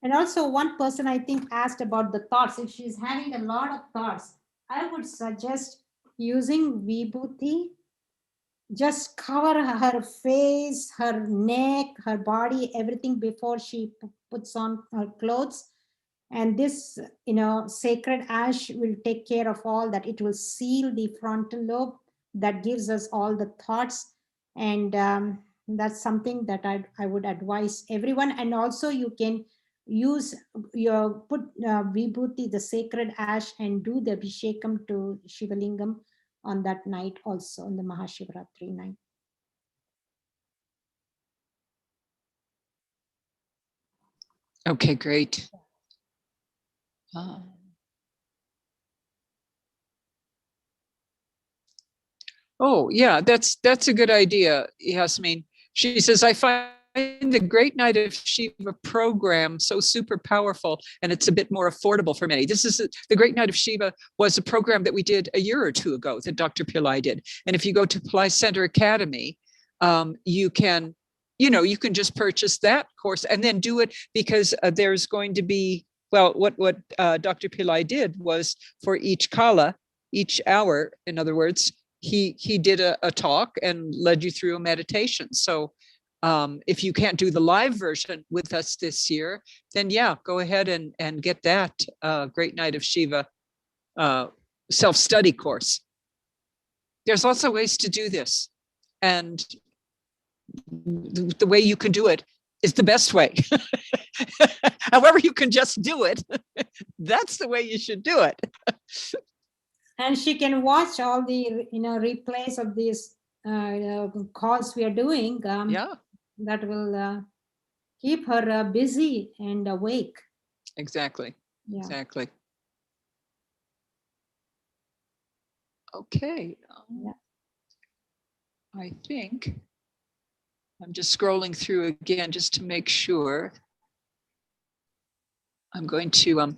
And also, one person I think asked about the thoughts. If she's having a lot of thoughts, I would suggest using Vibhuti. Just cover her face, her neck, her body, everything before she puts on her clothes. And this, sacred ash will take care of all that. It will seal the frontal lobe that gives us all the thoughts. And that's something that I would advise everyone. And also you can use put Vibhuti, the sacred ash, and do the Abhishekam to Shivalingam on that night also, on the Maha Shivaratri night. Okay, great. Oh, yeah, that's a good idea, Yasmin. She says, I find the Great Night of Shiva program so super powerful, and it's a bit more affordable for many. The Great Night of Shiva was a program that we did a year or two ago that Dr. Pillai did. And if you go to Pillai Center Academy, you can just purchase that course and then do it, because there's going to be, well, what Dr. Pillai did was, for each kala, each hour, in other words, he did a talk and led you through a meditation. So if you can't do the live version with us this year, then yeah, go ahead and get that Great Night of Shiva self-study course. There's lots of ways to do this, and the way you can do it is the best way. However you can just do it, that's the way you should do it. And she can watch all the replays of these calls we are doing. Yeah, that will keep her busy and awake. Exactly. Yeah. Exactly. Okay. Yeah. I think I'm just scrolling through again just to make sure. I'm going to let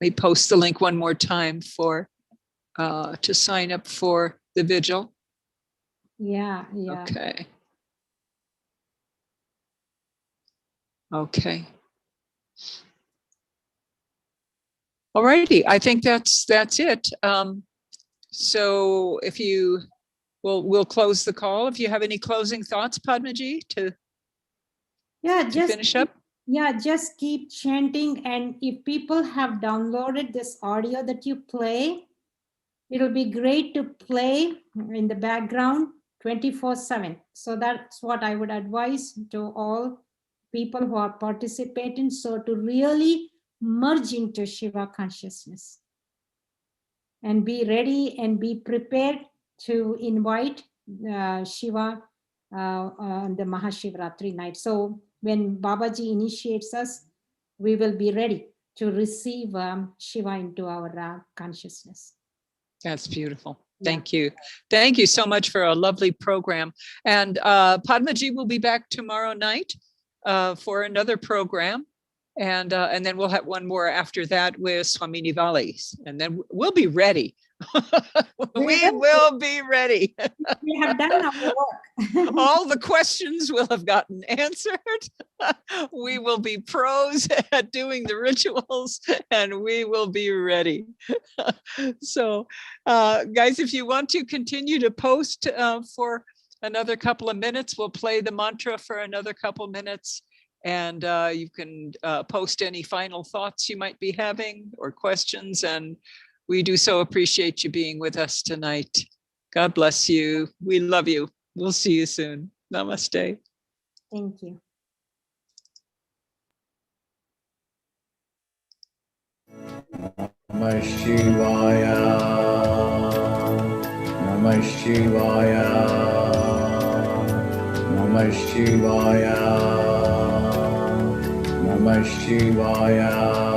me post the link one more time for to sign up for the vigil. Yeah. Okay. Okay. All righty. I think that's it. So if you we'll close the call. If you have any closing thoughts, Padmaji, to finish up. Yeah, just keep chanting. And if people have downloaded this audio that you play, it'll be great to play in the background 24/7. So that's what I would advise to all people who are participating. So to really merge into Shiva consciousness and be ready and be prepared to invite Shiva on the Maha Shivaratri night. So when Babaji initiates us, we will be ready to receive Shiva into our consciousness. That's beautiful. Thank you. Thank you so much for a lovely program. And Padmaji will be back tomorrow night for another program. And then we'll have one more after that with Swami Nivali, and then we'll be ready. We will be ready. We have done our work. All the questions will have gotten answered. We will be pros at doing the rituals, and we will be ready. So, guys, if you want to continue to post for another couple of minutes, we'll play the mantra for another couple minutes. And you can post any final thoughts you might be having or questions. And we do so appreciate you being with us tonight. God bless you. We love you. We'll see you soon. Namaste. Thank you. Namah Shivaya. Namah Shivaya. Namah Shivaya. Namah Shivaya.